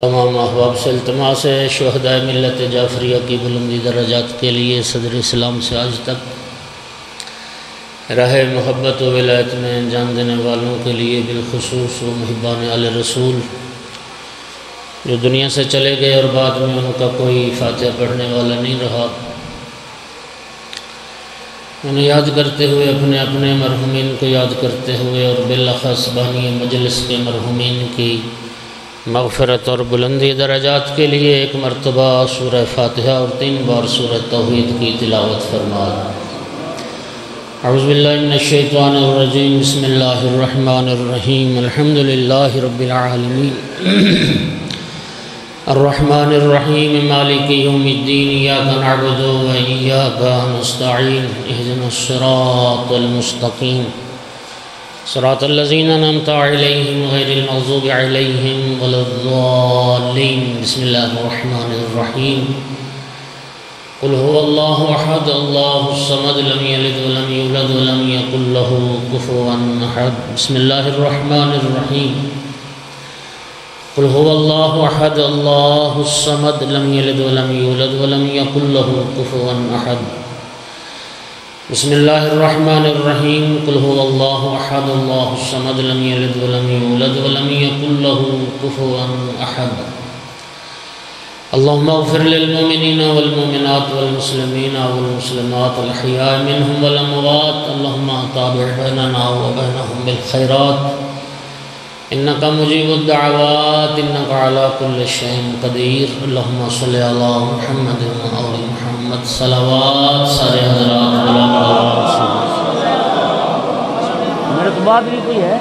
تمام احباب سے التماس ہے شہدائے ملت جعفریہ کی بلندی درجات کے لیے صدر اسلام سے آج تک راہ محبت و ولایت میں جان دینے والوں کے لیے بالخصوص و محبان آل رسول جو دنیا سے چلے گئے اور بعد میں ان کا کوئی فاتحہ پڑھنے والا نہیں رہا، انہیں یاد کرتے ہوئے اپنے اپنے مرحومین کو یاد کرتے ہوئے اور بالاخص بانی مجلس کے مرحومین کی مغفرت اور بلندی درجات کے لیے ایک مرتبہ سورہ فاتحہ اور 3 بار سورہ توحید کی تلاوت فرمائیں۔ اعوذ باللہ من الشیطان الرجیم، بسم اللہ الرحمن الرحیم، الحمد للہ رب العالمین الرحمن الرحیم مالک یوم الدین، ایاک نعبد و ایاک نستعین، اہدنا الصراط المستقیم صراط الذین انعمت علیہم غیر المغضوب علیہم ولا الضالین۔ بسم اللہ الرحمن الرحیم، قل هو اللہ احد اللہ الصمد لم یلد ولم یولد ولم یکن له کفوا احد۔ بسم اللہ الرحمن الرحیم، قل هو اللہ احد اللہ الصمد لم یلد ولم یولد ولم یکن له کفوا احد۔ بسم اللہ الرحمن الرحیم، قل هو اللہ احد اللہ الصمد لم یلد ولم یولد ولم یکن له کفوا احد۔ اللہم اغفر للمؤمنین والمؤمنات والمسلمین والمسلمات الاحیاء منہم والاموات، اللہم تابع بیننا وبینہم بالخیرات، انک مجیب الدعوات، انک علی کل شیء قدیر۔ اللہم صلی علی محمد وآل محمد، صلوات سارے حضرات میرے تو بات بھی کوئی ہے۔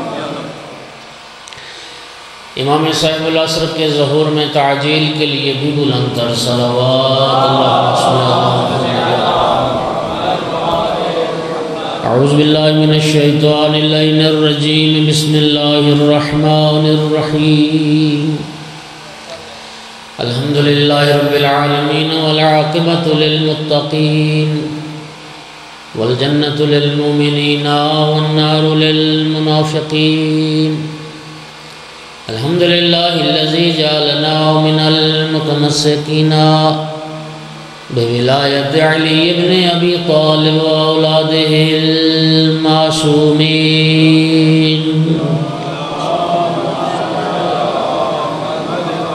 امام صاحب العصر کے ظہور میں تعجیل کے لیے بھی بلند تر صلوات اللہم صلی علی محمد۔ اعوذ باللہ من الشیطان اللعین الرجیم، بسم اللہ الرحمن الرحیم، الحمد للہ رب العالمین والعاقبۃ للمتقین والجنة للمؤمنین والنار للمنافقین۔ الحمد للہ الذی جعلنا من المتمسکین بولایت علی بن ابی طالب واولادہ المعصومین۔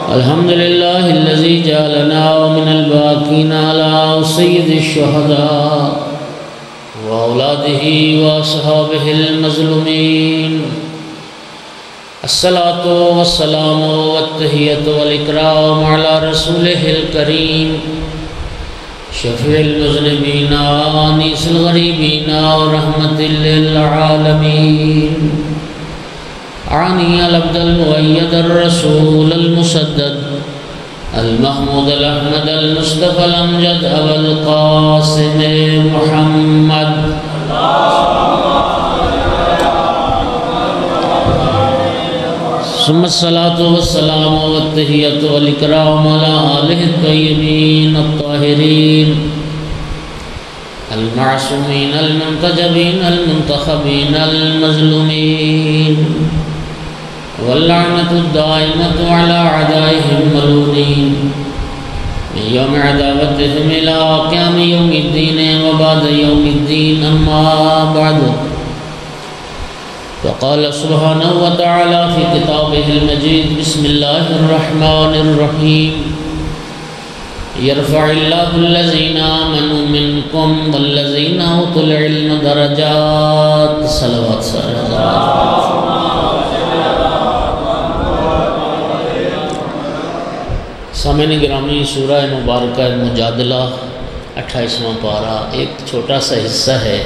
الحمد للہ الذی جعلنا من الباقین علی سید الشہداء واولادہ واصحابہ المظلومین۔ الصلاۃ والسلام والتحیۃ والاکرام علی رسولہ الکریم شفیع المذنبین انیس الغریبین ورحمۃ للعالمین، عانی العبد المؤید الرسول المسدد المحمود الاحمد المصطفى الامجد ابا القاسم محمد۔ ثم الصلاة والسلام والتحیۃ والاکرام علی آلہ الطیبین الطاہرین المعصومین المنتجبین المنتخبین المظلومین، واللعنۃ الدائمۃ علی اعدائہم الملعونین من یوم عداوتہم الی قیام یوم الدین وبعد یوم الدین، اما بعد، وقال سبحانہ وتعالی فی کتابہ المجید، بسم اللہ الرحمن الرحیم، یرفع اللہ الذین آمنوا منکم والذین اوتوا العلم درجات۔ صلوات سارے حضرات۔ سامعین گرامی، سورہ مبارکہ مجادلہ 28واں پارہ ایک چھوٹا سا حصہ ہے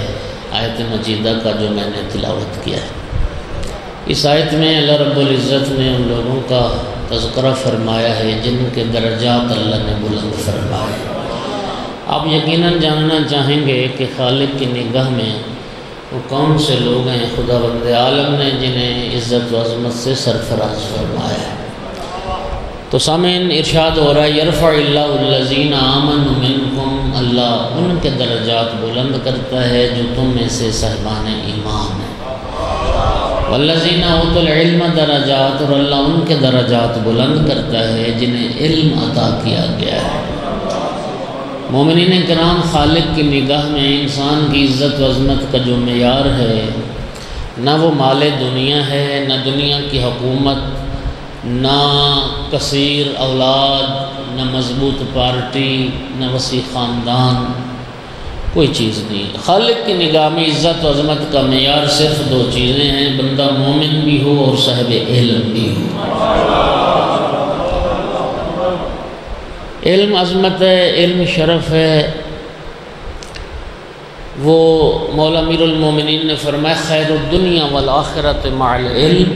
آیت مجیدہ کا جو میں نے تلاوت کیا ہے۔ اس آیت میں اللہ رب العزت نے ان لوگوں کا تذکرہ فرمایا ہے جن کے درجات اللہ نے بلند فرمائے۔ آپ یقیناً جاننا چاہیں گے کہ خالق کی نگاہ میں وہ کون سے لوگ ہیں خداوند عالم نے جنہیں عزت و عظمت سے سرفراز فرمایا ہے۔ تو سامعین، ارشاد ہو رہا ہے یرفع اللہ الذین آمنوا منکم، اللہ ان کے درجات بلند کرتا ہے جو تم میں سے صاحبان ایمان ہیں۔ والذین اوتوا العلم درجات، اور اللہ ان کے درجات بلند کرتا ہے جنہیں علم عطا کیا گیا ہے۔ مومنین کرام، خالق کی نگاہ میں انسان کی عزت و عظمت کا جو معیار ہے، نہ وہ مال دنیا ہے، نہ دنیا کی حکومت، نہ کثیر اولاد، نہ مضبوط پارٹی، نہ وسیع خاندان، کوئی چیز نہیں۔ خالق کی نگاہ میں عزت و عظمت کا معیار صرف دو چیزیں ہیں، بندہ مومن بھی ہو اور صاحب علم بھی ہو۔ علم عظمت ہے، علم شرف ہے۔ وہ مولا امیر المومنین نے فرمایا خیر الدنیا والآخرت مع العلم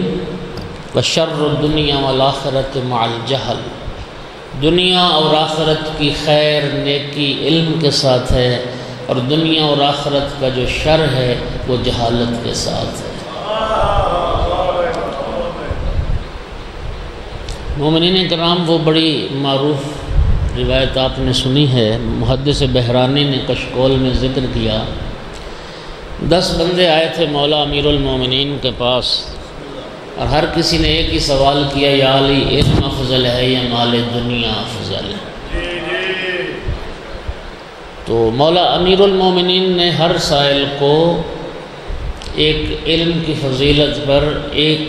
وشر الدنیا والآخرت مع الجہل۔ دنیا اور آخرت کی خیر نیکی علم کے ساتھ ہے، اور دنیا اور آخرت کا جو شر ہے وہ جہالت کے ساتھ ہے۔ مومنین کرام، وہ بڑی معروف روایت آپ نے سنی ہے، محدث بحرانی نے کشکول میں ذکر کیا۔ 10 بندے آئے تھے مولا امیر المومنین کے پاس، اور ہر کسی نے ایک ہی سوال کیا، یا علی علم افضل ہے یا مال دنیا افضل ہے؟ تو مولا امیر المومنین نے ہر سائل کو ایک علم کی فضیلت پر ایک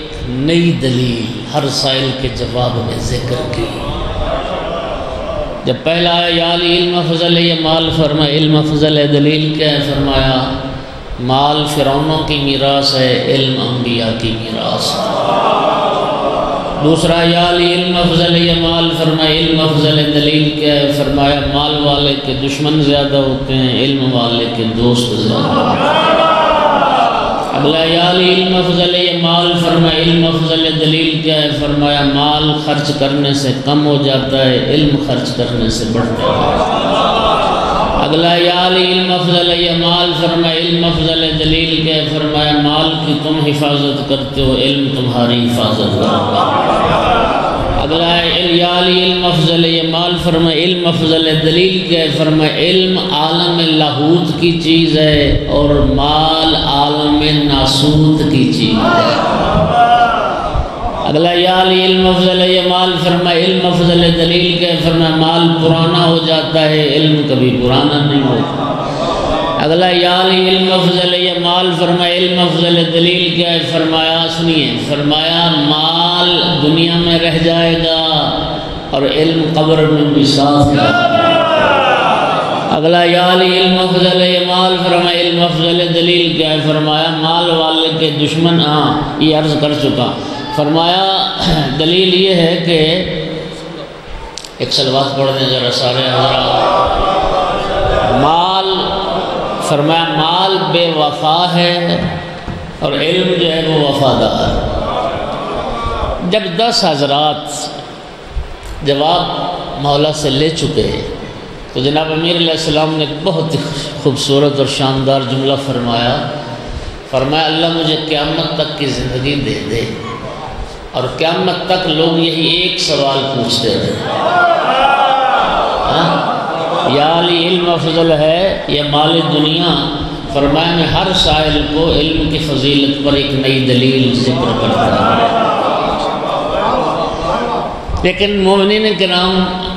نئی دلیل ہر سائل کے جواب میں ذکر کی۔ جب پہلا آیا یا علی علم افضل ہے یا مال، فرمایا علم افضل ہے، دلیل کیا ہے؟ فرمایا مال فرعونوں کی میراث ہے، علم انبیاء کی میراث ہے۔ دوسرا یا علی علم افضل ہے یا مال، فرمایا علم افضل ہے، دلیل کیا ہے؟ فرمایا مال والے کے دشمن زیادہ ہوتے ہیں، علم والے کے دوست زیادہ ہوتے ہیں۔ اگلا یا علی علم افضل ہے یا مال، فرمایا علم افضل ہے، دلیل کیا ہے؟ فرمایا مال خرچ کرنے سے کم ہو جاتا ہے، علم خرچ کرنے سے بڑھتا ہے۔ اگلا یا علی علم افضل ہے یا مال، فرمایا علم افضل ہے، دلیل کیا ہے؟ فرمایا مال کی تم حفاظت کرتے ہو، علم تمہاری حفاظت کرتا ہے۔ اگلا یا علی علم افضل ہے یا مال، فرمایا علم افضل ہے، دلیل کیا ہے؟ فرمایا علم عالم لاہوت کی چیز ہے اور مال عالم ناسوت کی چیز ہے۔ اگلا یا علی علم افضل ہے یا مال، فرمایا علم افضل ہے، دلیل کیا ہے؟ فرمایا مال پرانا ہو جاتا ہے، علم کبھی پرانا نہیں ہوتا۔ اگلا یا علی علم افضل ہے یا مال، فرمایا علم افضل ہے، دلیل کیا ہے؟ فرمایا سنیے، فرمایا مال دنیا میں رہ جائے گا اور علم قبر میں بھی ساتھ ہے۔ اگلا یا علی علم افضل ہے یا مال، فرمایا علم افضل ہے، دلیل کیا ہے؟ فرمایا مال والے کے دشمن، ہاں یہ عرض کر چکا۔ فرمایا دلیل یہ ہے کہ ایک صلوات پڑھ دیں ذرا سارے حضرات۔ مال، فرمایا مال بے وفا ہے اور علم جو ہے وہ وفادار۔ جب 10 حضرات جواب مولا سے لے چکے تو جناب امیر علیہ السلام نے بہت خوبصورت اور شاندار جملہ فرمایا۔ فرمایا اللہ مجھے قیامت تک کی زندگی دے دے اور قیامت تک لوگ یہی ایک سوال پوچھتے رہے، یا علی علم افضل ہے یا مال دنیا؟ فرمایا میں ہر سائل کو علم کی فضیلت پر ایک نئی دلیل ذکر کرتا ہوں۔ لیکن مومنین کرام،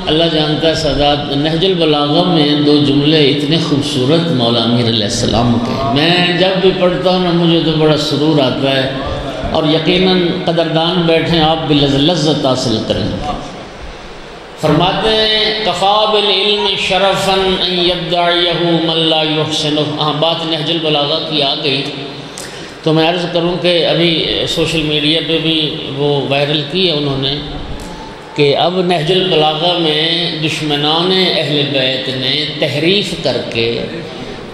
اللہ جانتا ہے سادات، نہج البلاغہ میں 2 جملے اتنے خوبصورت مولا امیر علیہ السلام کے، میں جب بھی پڑھتا ہوں نا مجھے تو بڑا سرور آتا ہے، اور یقیناً قدردان بیٹھیں آپ بھی لذت حاصل کریں۔ فرماتے ہیں کفا بالعلم شرفا ان یدعیہ من لا یحسنہ۔ بات نہج البلاغہ کی آ گئی تو میں عرض کروں کہ ابھی سوشل میڈیا پہ بھی وہ وائرل کی ہے انہوں نے کہ اب نہج البلاغہ میں دشمنان اہل بیت نے تحریف کر کے،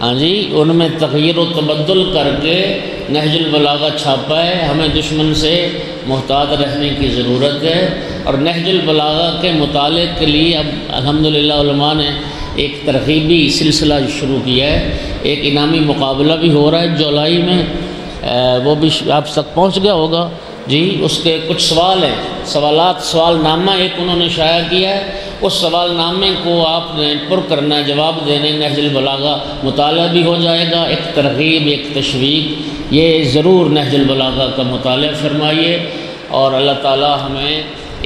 ہاں جی، ان میں تغیر و تبدل کر کے نہج البلاغہ چھاپا ہے۔ ہمیں دشمن سے محتاط رہنے کی ضرورت ہے، اور نہج البلاغہ کے مطالعے کے لیے اب الحمدللہ علماء نے ایک ترغیبی سلسلہ شروع کیا ہے۔ ایک انعامی مقابلہ بھی ہو رہا ہے جولائی میں، وہ بھی آپ تک پہنچ گیا ہوگا جی۔ اس کے کچھ سوال ہیں، سوال نامہ ایک انہوں نے شائع کیا ہے، اس سوال نامے کو آپ نے پر کرنا، جواب دینے، نہج البلاغہ مطالعہ بھی ہو جائے گا، ایک ترغیب، ایک تشویق، یہ ضرور نہج البلاغہ کا مطالعہ فرمائیے، اور اللہ تعالی ہمیں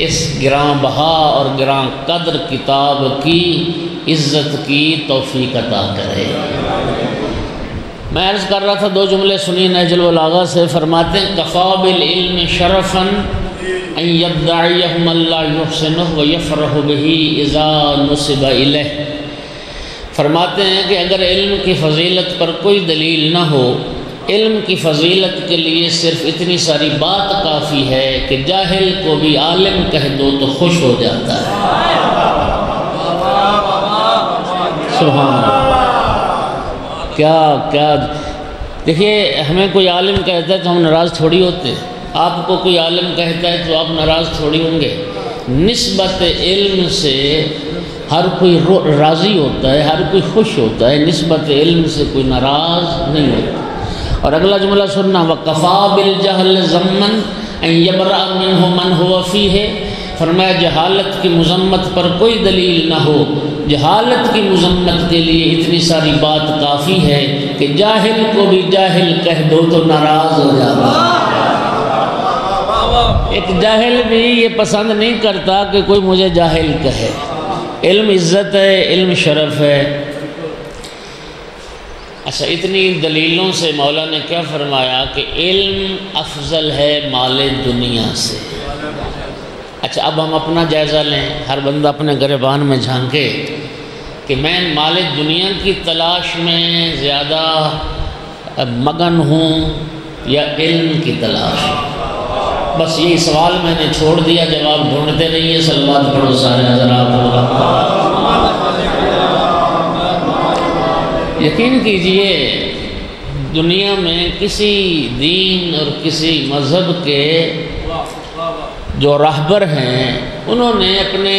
اس گراں بہا اور گراں قدر کتاب کی عزت کی توفیق عطا کرے۔ میں عرض کر رہا تھا، 2 جملے سنی نہج البلاغہ سے، فرماتے ہیں کفا بالعلم شرفا ان یدعیہ من لا یحسنہ ویفرح بہ اذا نسب الیہ۔ فرماتے ہیں کہ اگر علم کی فضیلت پر کوئی دلیل نہ ہو، علم کی فضیلت کے لیے صرف اتنی ساری بات کافی ہے کہ جاہل کو بھی عالم کہہ دو تو خوش ہو جاتا ہے۔ سبحان اللہ، کیا دیکھیے، ہمیں کوئی عالم کہتا ہے تو ہم ناراض تھوڑی ہوتے ہیں، آپ کو کوئی عالم کہتا ہے تو آپ ناراض تھوڑی ہوں گے۔ نسبت علم سے ہر کوئی راضی ہوتا ہے، ہر کوئی خوش ہوتا ہے، نسبت علم سے کوئی ناراض نہیں ہوتا۔ اور اگلا جملہ سننا، وَقَفَا بِالْجَهْلِ ضَمًّا أَن يَبْرَأَ مِنْهُ مَنْ هُوَ فِيهِ۔ فرمایا جہالت کی مذمت پر کوئی دلیل نہ ہو، جہالت کی مذمت کے لیے اتنی ساری بات کافی ہے کہ جاہل کو بھی جاہل کہہ دو تو ناراض ہو جاتا ہے۔ ایک جاہل بھی یہ پسند نہیں کرتا کہ کوئی مجھے جاہل کہے۔ علم عزت ہے، علم شرف ہے۔ اچھا، اتنی دلیلوں سے مولا نے کیا فرمایا کہ علم افضل ہے مال دنیا سے۔ اچھا، اب ہم اپنا جائزہ لیں، ہر بندہ اپنے گریبان میں جھانکے کہ میں مال دنیا کی تلاش میں زیادہ مگن ہوں یا علم کی تلاش۔ بس یہی سوال میں نے چھوڑ دیا، جواب ڈھونڈتے رہیے، صلوات پڑھو سارے حضرات۔ یقین کیجئے، دنیا میں کسی دین اور کسی مذہب کے جو راہبر ہیں، انہوں نے اپنے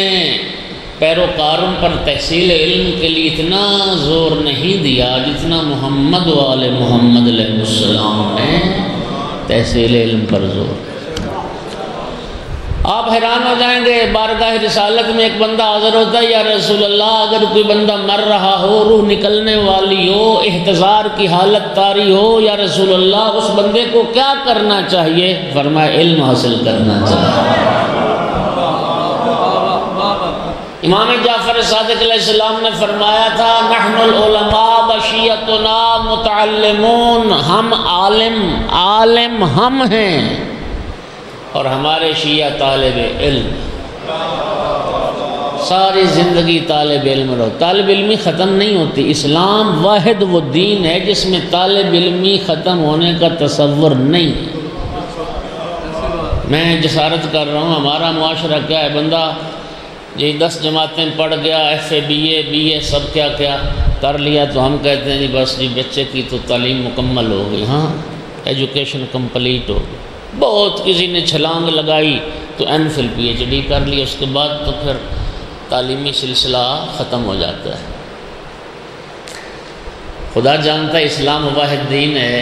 پیروکاروں پر تحصیل علم کے لیے اتنا زور نہیں دیا جتنا محمد و آل محمد علیہ السلام نے تحصیل علم پر زور۔ آپ حیران ہو جائیں گے، بارگاہ رسالت میں ایک بندہ حاضر ہوتا ہے، یا رسول اللہ اگر کوئی بندہ مر رہا ہو، روح نکلنے والی ہو، احتضار کی حالت طاری ہو، یا رسول اللہ اس بندے کو کیا کرنا چاہیے؟ فرمایا علم حاصل کرنا چاہیے۔ امام جعفر صادق علیہ السلام نے فرمایا تھا، نحن العلماء بشیتنا متعلمون، ہم عالم ہم ہیں اور ہمارے شیعہ طالب علم۔ ساری زندگی طالب علم رہو، طالب علمی ختم نہیں ہوتی۔ اسلام واحد وہ دین ہے جس میں طالب علمی ختم ہونے کا تصور نہیں ہے۔ میں جسارت کر رہا ہوں، ہمارا معاشرہ کیا ہے، بندہ یہ 10 جماعتیں پڑھ گیا، FA BA سب کیا کر لیا، تو ہم کہتے ہیں جی بس جی بچے کی تو تعلیم مکمل ہو گئی، ہاں ایجوکیشن کمپلیٹ ہو گئی۔ بہت کسی نے چھلانگ لگائی تو MPhil PhD کر لی، اس کے بعد تو پھر تعلیمی سلسلہ ختم ہو جاتا ہے۔ خدا جانتا ہے اسلام واحد دین ہے،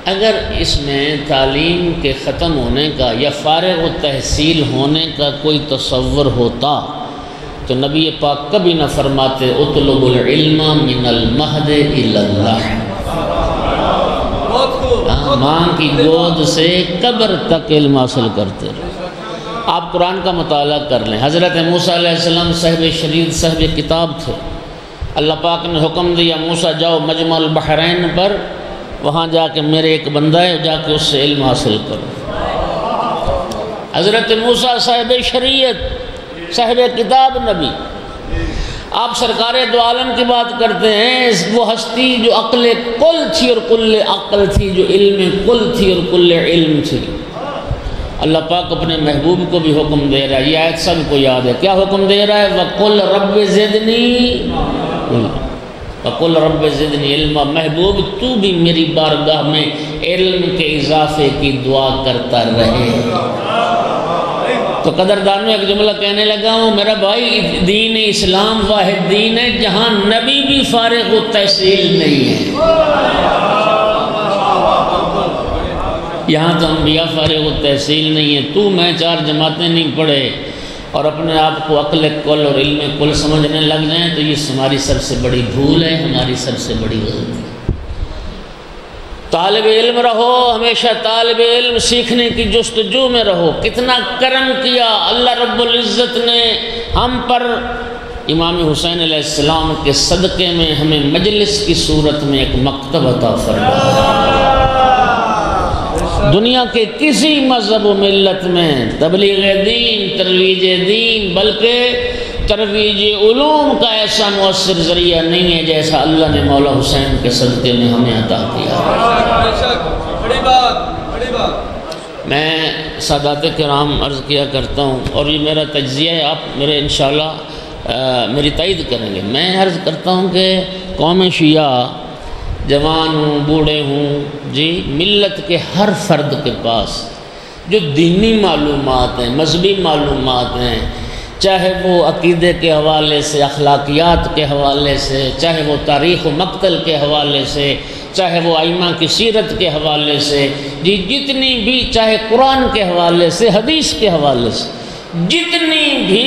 اگر اس میں تعلیم کے ختم ہونے کا یا فارغ و تحصیل ہونے کا کوئی تصور ہوتا تو نبی پاک کبھی نہ فرماتے اطلب العلم من المہد الی اللحد، ماں کی گود سے قبر تک علم حاصل کرتے رہے۔ آپ قرآن کا مطالعہ کر لیں، حضرت موسیٰ علیہ السلام صاحب شریعت صاحب کتاب تھے، اللہ پاک نے حکم دیا موسیٰ جاؤ مجمع البحرین پر، وہاں جا کے میرے ایک بندہ ہے، جا کے اس سے علم حاصل کرو۔ حضرت موسیٰ صاحب شریعت صاحب کتاب نبی، آپ سرکار دو عالم کی بات کرتے ہیں، وہ ہستی جو عقل کل تھی اور کل عقل تھی، جو علم کل تھی اور کل علم تھی۔ اللہ پاک اپنے محبوب کو بھی حکم دے رہا ہے، یہ آیت سب کو یاد ہے، کیا حکم دے رہا ہے؟ وَقُلْ رَبِّ زِدْنِي وَقُلْ رَبِّ زِدْنِي عِلْمًا، محبوب تو بھی میری بارگاہ میں علم کے اضافے کی دعا کرتا رہے۔ تو قدردان میں ایک جملہ کہنے لگا ہوں، میرا بھائی دین اسلام واحد دین ہے جہاں نبی بھی فارغ و تحصیل نہیں ہے، یہاں تو انبیاء فارغ و تحصیل نہیں ہے۔ تو میں 4 جماعتیں نہیں پڑھے، اور اپنے آپ کو عقل کل اور علم کل سمجھنے لگ جائیں تو یہ ہماری سب سے بڑی بھول ہے، ہماری سب سے بڑی غلطی ہے۔ طالب علم رہو، ہمیشہ طالب علم سیکھنے کی جستجو میں رہو۔ کتنا کرم کیا اللہ رب العزت نے ہم پر، امام حسین علیہ السلام کے صدقے میں ہمیں مجلس کی صورت میں ایک مکتب عطا فرمایا۔ دنیا کے کسی مذہب و ملت میں تبلیغ دین، ترویج دین، بلکہ ترویج علوم کا ایسا مؤثر ذریعہ نہیں ہے جیسا اللہ نے مولا حسین کے صدقے میں ہمیں عطا کیا۔ میں سادات کرام عرض کیا کرتا ہوں، اور یہ میرا تجزیہ ہے، آپ میرے انشاءاللہ میری تائید کریں گے۔ میں عرض کرتا ہوں کہ قوم شیعہ، جوان ہوں، بوڑھے ہوں، جی ملت کے ہر فرد کے پاس جو دینی معلومات ہیں، مذہبی معلومات ہیں، چاہے وہ عقیدے کے حوالے سے، اخلاقیات کے حوالے سے، چاہے وہ تاریخ و مقتل کے حوالے سے، چاہے وہ ائمہ کی سیرت کے حوالے سے، جی جتنی بھی، چاہے قرآن کے حوالے سے، حدیث کے حوالے سے، جتنی بھی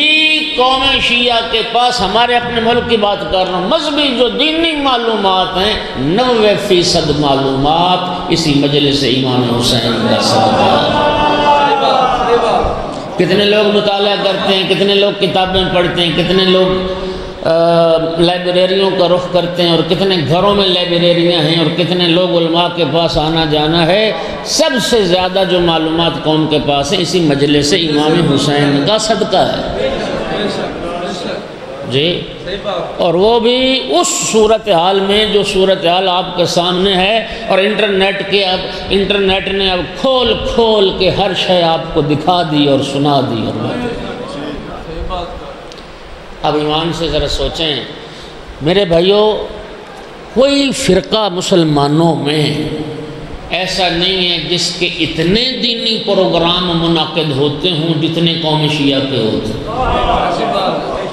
قوم شیعہ کے پاس، ہمارے اپنے ملک کی بات کر رہا ہوں، مذہبی جو دینی معلومات ہیں، 90% معلومات اسی مجلس امام حسین کا صدقہ ہے۔ کتنے لوگ مطالعہ کرتے ہیں، کتنے لوگ کتابیں پڑھتے ہیں، کتنے لوگ لائبریریوں کا رخ کرتے ہیں، اور کتنے گھروں میں لائبریریاں ہیں، اور کتنے لوگ علماء کے پاس آنا جانا ہے۔ سب سے زیادہ جو معلومات قوم کے پاس ہیں، اسی مجلس امام حسین کا صدقہ ہے جی۔ اور وہ بھی اس صورتحال میں جو صورتحال آپ کے سامنے ہے، اور انٹرنیٹ نے اب کھول کھول کے ہر شے آپ کو دکھا دی اور سنا دی۔ اور اب ایمان سے ذرا سوچیں میرے بھائیوں، کوئی فرقہ مسلمانوں میں ایسا نہیں ہے جس کے اتنے دینی پروگرام منعقد ہوتے ہوں جتنے قوم شیعہ کے ہوتے ہیں۔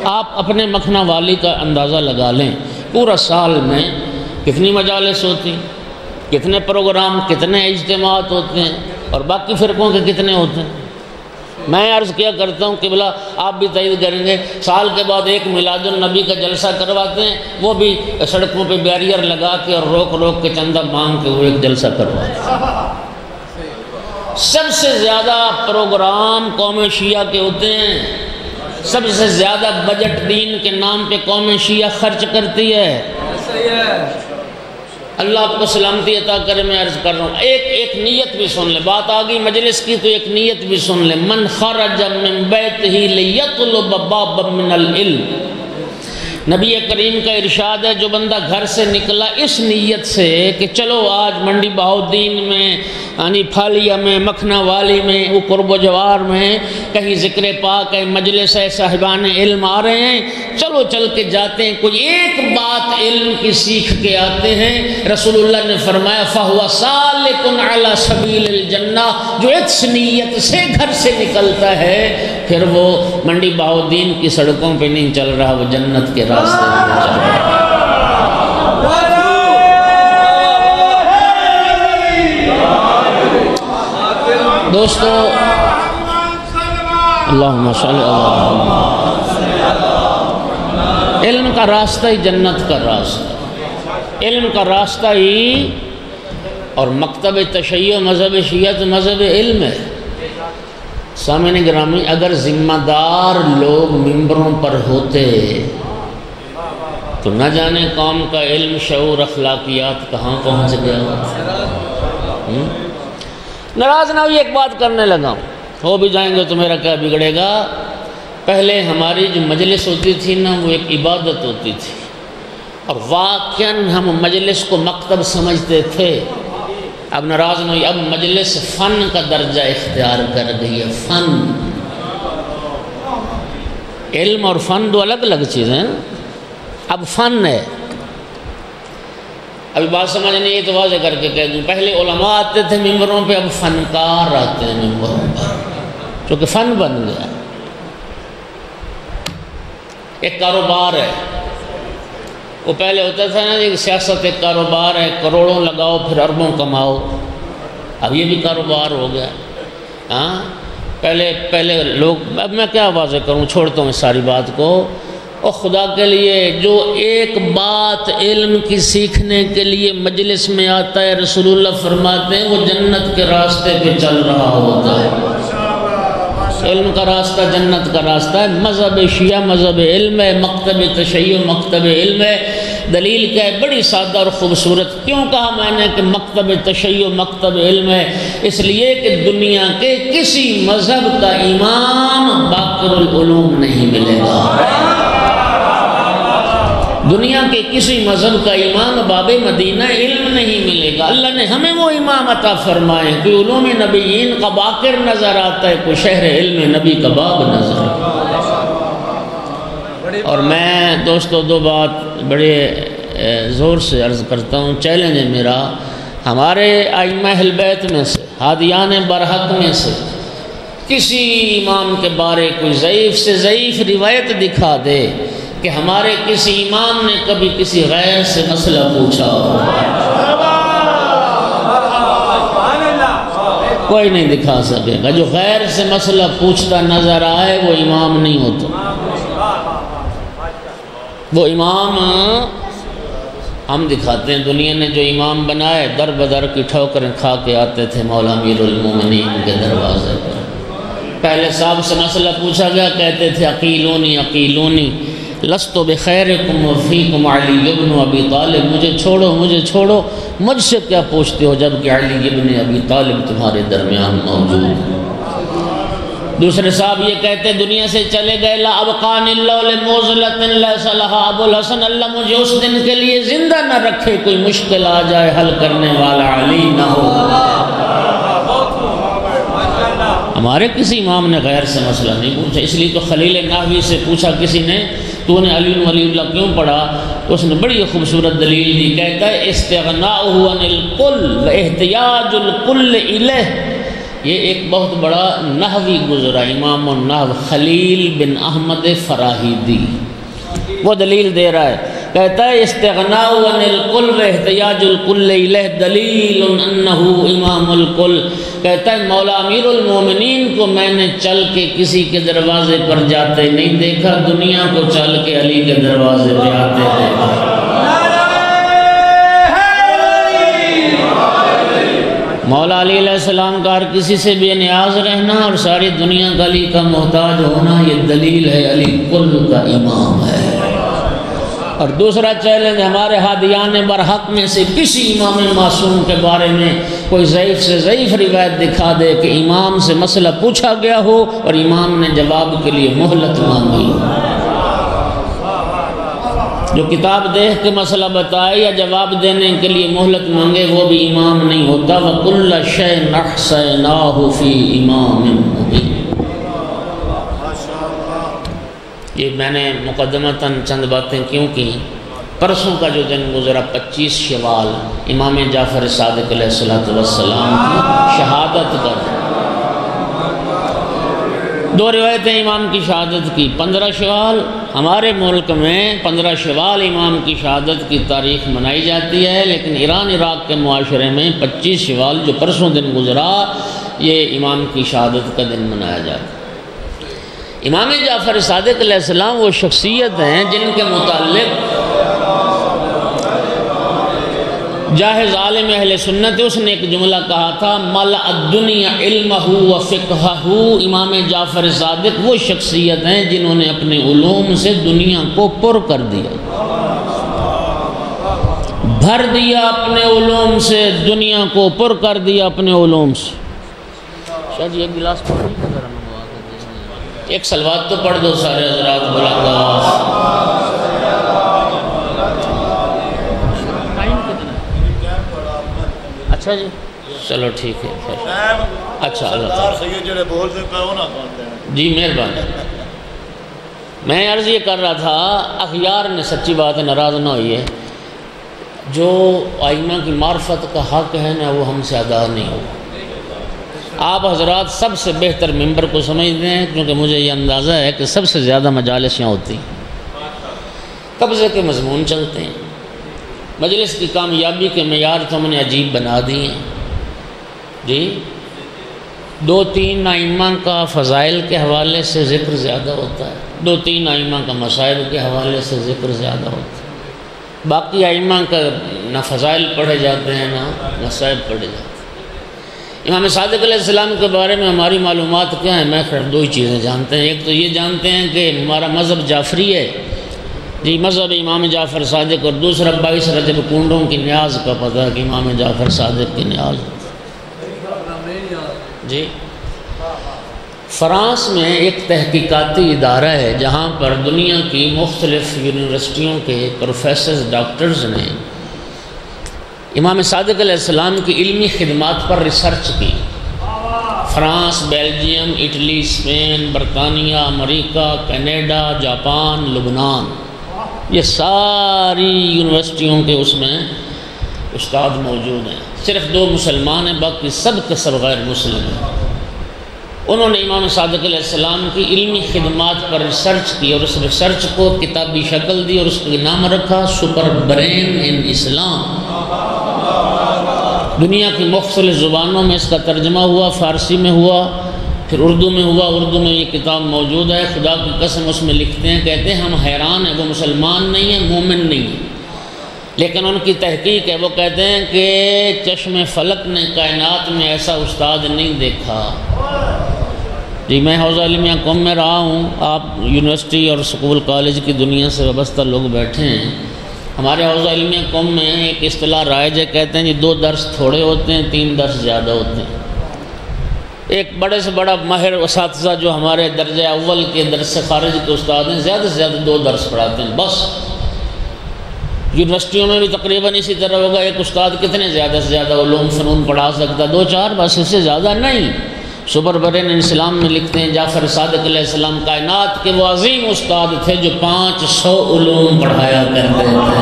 آپ اپنے مکھنہ والی کا اندازہ لگا لیں، پورا سال میں کتنی مجالس ہوتی، کتنے پروگرام، کتنے اجتماعات ہوتے ہیں، اور باقی فرقوں کے کتنے ہوتے ہیں۔ میں عرض کیا کرتا ہوں کہ بلا آپ بھی تائید کریں گے، سال کے بعد ایک میلاد النبی کا جلسہ کرواتے ہیں، وہ بھی سڑکوں پہ بیریئر لگا کے اور روک روک کے چندہ مانگ کے وہ ایک جلسہ کرواتے ہیں۔ سب سے زیادہ پروگرام قوم شیعہ کے ہوتے ہیں، سب سے زیادہ بجٹ دین کے نام پہ قوم شیعہ خرچ کرتی ہے۔ اللہ آپ کو سلامتی عطا کرے۔ میں عرض کر رہا ہوں، ایک نیت بھی سن لے، بات آگئی مجلس کی تو ایک نیت بھی سن لے۔ من خرج من بیتہ لیطلب بابا من العلم، نبی کریم کا ارشاد ہے، جو بندہ گھر سے نکلا اس نیت سے کہ چلو آج منڈی بہاؤالدین میں، یعنی پھالیہ میں، مکھنہ والی میں، وہ قرب و جوار میں کہیں ذکر پاک ہے، مجلس ہے، صاحبان علم آ رہے ہیں، چلو چل کے جاتے ہیں، کوئی ایک بات علم کی سیکھ کے آتے ہیں۔ رسول اللہ نے فرمایا فَهُوَ سَالِكٌ عَلَى سَبِيلِ الْجَنَّةِ، جو اس نیت سے گھر سے نکلتا ہے پھر وہ منڈی بہاؤالدین کی سڑکوں پہ نہیں چل رہا، وہ جنت کے راستے میں چل رہا ہے۔ دوستو، اللہم صلی اللہ، علم کا راستہ ہی جنت کا راستہ، علم کا راستہ ہی، اور مکتب تشیع مذہب شیعہ تو مذہب علم ہے۔ سامعین گرامی، اگر ذمہ دار لوگ ممبروں پر ہوتے تو نہ جانے قوم کا علم، شعور، اخلاقیات کہاں پہنچ گیا۔ ناراض نہ ہوئی، ایک بات کرنے لگا ہوں، ہو بھی جائیں گے تو میرا کیا بگڑے گا۔ پہلے ہماری جو مجلس ہوتی تھی نا، وہ ایک عبادت ہوتی تھی، اور واقعاً ہم مجلس کو مکتب سمجھتے تھے۔ اب ناراض نہ ہوئی، اب مجلس فن کا درجہ اختیار کر گئی ہے۔ فن، علم اور فن دو الگ الگ چیزیں ہیں، اب فن ہے۔ ابھی بات سمجھ نہیں، یہ تو واضح کر کے کہہ دوں، پہلے علماء آتے تھے ممبروں پہ، اب فنکار آتے ہیں ممبروں پر، چونکہ فن بن گیا، ایک کاروبار ہے۔ وہ پہلے ہوتا تھا نا، ایک سیاست ایک کاروبار ہے، کروڑوں لگاؤ پھر اربوں کماؤ، اب یہ بھی کاروبار ہو گیا۔ ہاں، پہلے لوگ، اب میں کیا واضح کروں، چھوڑتا ہوں اس ساری بات کو۔ اور خدا کے لیے جو ایک بات علم کی سیکھنے کے لیے مجلس میں آتا ہے، رسول اللہ فرماتے ہیں وہ جنت کے راستے پہ چل رہا ہوتا ہے۔ علم کا راستہ جنت کا راستہ ہے۔ مذہب شیعہ مذہب علم ہے، مکتب تشیع مکتب علم ہے۔ دلیل کیا ہے؟ بڑی سادہ اور خوبصورت۔ کیوں کہا میں نے کہ مکتب تشیع مکتب علم ہے؟ اس لیے کہ دنیا کے کسی مذہب کا امام باقر العلوم نہیں ملے گا۔ دنیا کے کسی مذہب کا امام باب مدینہ علم نہیں ملے گا۔ اللہ نے ہمیں وہ امام عطا فرمائے، کوئی علوم نبیین کا باقر نظر آتا ہے، کوئی شہر علم نبی کا باب نظر آتا ہے۔ اور میں دوستو دو بات بڑے زور سے عرض کرتا ہوں، چیلنج ہے میرا، ہمارے ائمہ اہل بیت میں سے، ہادیان برحق میں سے کسی امام کے بارے کوئی ضعیف سے ضعیف روایت دکھا دے کہ ہمارے کسی امام نے کبھی کسی غیر سے مسئلہ پوچھا ہو، کوئی نہیں دکھا سکے گا۔ جو غیر سے مسئلہ پوچھتا نظر آئے وہ امام نہیں ہوتا۔ وہ امام ہم دکھاتے ہیں، دنیا نے جو امام بنائے در بدر کی ٹھوکریں کھا کے آتے تھے مولا امیر المومنین کے دروازے پر۔ پہلے صاحب سے مسئلہ پوچھا گیا، کہتے تھے عقیلونی عقیلونی لست بخیرکم وفیکم علی ابن ابی طالب، مجھے چھوڑو مجھے چھوڑو، مجھ سے کیا پوچھتے ہو جبکہ علی ابن ابی طالب تمہارے درمیان موجود ہے۔ دوسرے صاحب یہ کہتے دنیا سے چلے گئے، لا ابقان اللہ لموزلۃ لیس لہا ابو الحسن، اللہ مجھے اس دن کے لیے زندہ نہ رکھے کوئی مشکل آ جائے حل کرنے والا علی نہ ہو۔ ہمارے کسی امام نے غیر سے مسئلہ نہیں پوچھا، اس لیے تو خلیل نحوی سے پوچھا کسی نے تو نے علی ولی اللہ کیوں پڑھا؟ اس نے بڑی خوبصورت دلیل دی، کہتا ہے استغناءہ عن الکل و احتیاج الکل الیہ۔ یہ ایک بہت بڑا نحوی گزرا، امام النحو خلیل بن احمد فراہیدی، وہ دلیل دے رہا ہے، کہتا ہے استغناء عن الکل و احتیاج الکل الیہ دلیل انہ امام الکل۔ کہتا ہے مولا امیر المومنین کو میں نے چل کے کسی کے دروازے پر جاتے نہیں دیکھا، دنیا کو چل کے علی کے دروازے پہ آتے دیکھا۔ مولا علی علیہ السلام کا ہر کسی سے بے نیاز رہنا اور ساری دنیا کا علی کا محتاج ہونا، یہ دلیل ہے علی کل کا امام ہے۔ اور دوسرا چیلنج ہمارے ہادیان برحق میں سے کسی امام معصوم کے بارے میں کوئی ضعیف سے ضعیف روایت دکھا دے کہ امام سے مسئلہ پوچھا گیا ہو اور امام نے جواب کے لیے مہلت مانگی ہو۔ جو کتاب دیکھ کے مسئلہ بتائے یا جواب دینے کے لیے مہلت مانگے وہ بھی امام نہیں ہوتا۔ وَكُلَّ شَيْءٍ أَحْصَيْنَاهُ فِي إِمَامٍ مُبِينٍ۔ یہ میں نے مقدمتاً چند باتیں کیوں کی؟ پرسوں کا جو دن گزرا 25 شوال، امام جعفر صادق علیہ السلام کی شہادت کا دن۔ دو روایتیں امام کی شہادت کی۔ 15 شوال ہمارے ملک میں 15 شوال امام کی شہادت کی تاریخ منائی جاتی ہے، لیکن ایران عراق کے معاشرے میں 25 شوال جو پرسوں دن گزرا یہ امام کی شہادت کا دن منایا جاتا ہے۔ امام جعفر صادق علیہ السلام وہ شخصیت ہیں جن کے متعلق جاہز عالم اہل سنت اس نے ایک جملہ کہا تھا، ملأ الدنیا علمہ و فقہہ۔ امام جعفر صادق وہ شخصیت ہیں جنہوں نے اپنے علوم سے دنیا کو پر کر دیا، بھر دیا اپنے علوم سے، دنیا کو پر کر دیا اپنے علوم سے۔ شاید یہ گلاس پانی کا ذرا منگوا کے ایک صلوات تو پڑھ دو سارے حضرات بلند آواز۔ اچھا جی چلو ٹھیک ہے پھر۔ اچھا اللہ تعالیٰ جی مہربانی۔ میں عرض یہ کر رہا تھا اخیار نے سچی بات ہے ناراض نہ ہوئیے، جو ائمہ کی معرفت کا حق ہے نا وہ ہم سے ادا نہیں ہو۔ آپ حضرات سب سے بہتر ممبر کو سمجھتے ہیں کیونکہ مجھے یہ اندازہ ہے کہ سب سے زیادہ مجالس یہاں ہوتی ہیں، قبضے کے مضمون چلتے ہیں، مجلس کی کامیابی کے معیار تو ہم نے عجیب بنا دیے ہیں۔ جی دو تین ائمہ کا فضائل کے حوالے سے ذکر زیادہ ہوتا ہے، دو تین ائمہ کا مسائل کے حوالے سے ذکر زیادہ ہوتا ہے، باقی ائمہ کا نہ فضائل پڑھے جاتے ہیں نہ مسائل پڑھے جاتے ہیں۔ امام صادق علیہ السلام کے بارے میں ہماری معلومات کیا ہیں؟ میں خیر دو ہی چیزیں جانتے ہیں۔ ایک تو یہ جانتے ہیں کہ ہمارا مذہب جعفری ہے، جی مذہب امام جعفر صادق، اور دوسرا 22 رجب کنڈوں کی نیاز کا پتہ ہے کہ امام جعفر صادق کی نیاز ہوتی جی۔ فرانس میں ایک تحقیقاتی ادارہ ہے جہاں پر دنیا کی مختلف یونیورسٹیوں کے پروفیسرز ڈاکٹرز نے امام صادق علیہ السلام کی علمی خدمات پر ریسرچ کی۔ فرانس، بیلجیم، اٹلی، اسپین، برطانیہ، امریکہ، کینیڈا، جاپان، لبنان، یہ ساری یونیورسٹیوں کے اس میں استاد موجود ہیں۔ صرف 2 مسلمان ہیں، باقی سب کے سب غیر مسلم ہیں۔ انہوں نے امام صادق علیہ السلام کی علمی خدمات پر ریسرچ کی اور اس ریسرچ کو کتابی شکل دی اور اس کا نام رکھا سپر برین ان اسلام۔ دنیا کی مختلف زبانوں میں اس کا ترجمہ ہوا، فارسی میں ہوا، پھر اردو میں ہوا۔ اردو میں یہ کتاب موجود ہے۔ خدا کی قسم اس میں لکھتے ہیں، کہتے ہیں ہم حیران ہیں، وہ مسلمان نہیں ہیں، مومن نہیں ہیں، لیکن ان کی تحقیق ہے۔ وہ کہتے ہیں کہ چشم فلک نے کائنات میں ایسا استاد نہیں دیکھا۔ جی میں حوزہ علمیہ قوم میں رہا ہوں، آپ یونیورسٹی اور سکول کالج کی دنیا سے وابستہ لوگ بیٹھے ہیں۔ ہمارے حوزہ علمیہ قوم میں ایک اصطلاح رائج ہے، کہتے ہیں جی 2 درس تھوڑے ہوتے ہیں، 3 درس زیادہ ہوتے ہیں۔ ایک بڑے سے بڑا ماہر اساتذہ جو ہمارے درجہ اول کے درس خارج کے استاد ہیں، زیادہ سے زیادہ 2 درس پڑھاتے ہیں بس۔ یونیورسٹیوں میں بھی تقریباً اسی طرح ہوگا، ایک استاد کتنے زیادہ سے زیادہ علوم فنون پڑھا سکتا؟ 2-4 بس، اس سے زیادہ نہیں۔ سپر برین اسلام میں لکھتے ہیں جعفر صادق علیہ السلام کائنات کے وہ عظیم استاد تھے جو 500 علوم پڑھایا کرتے تھے،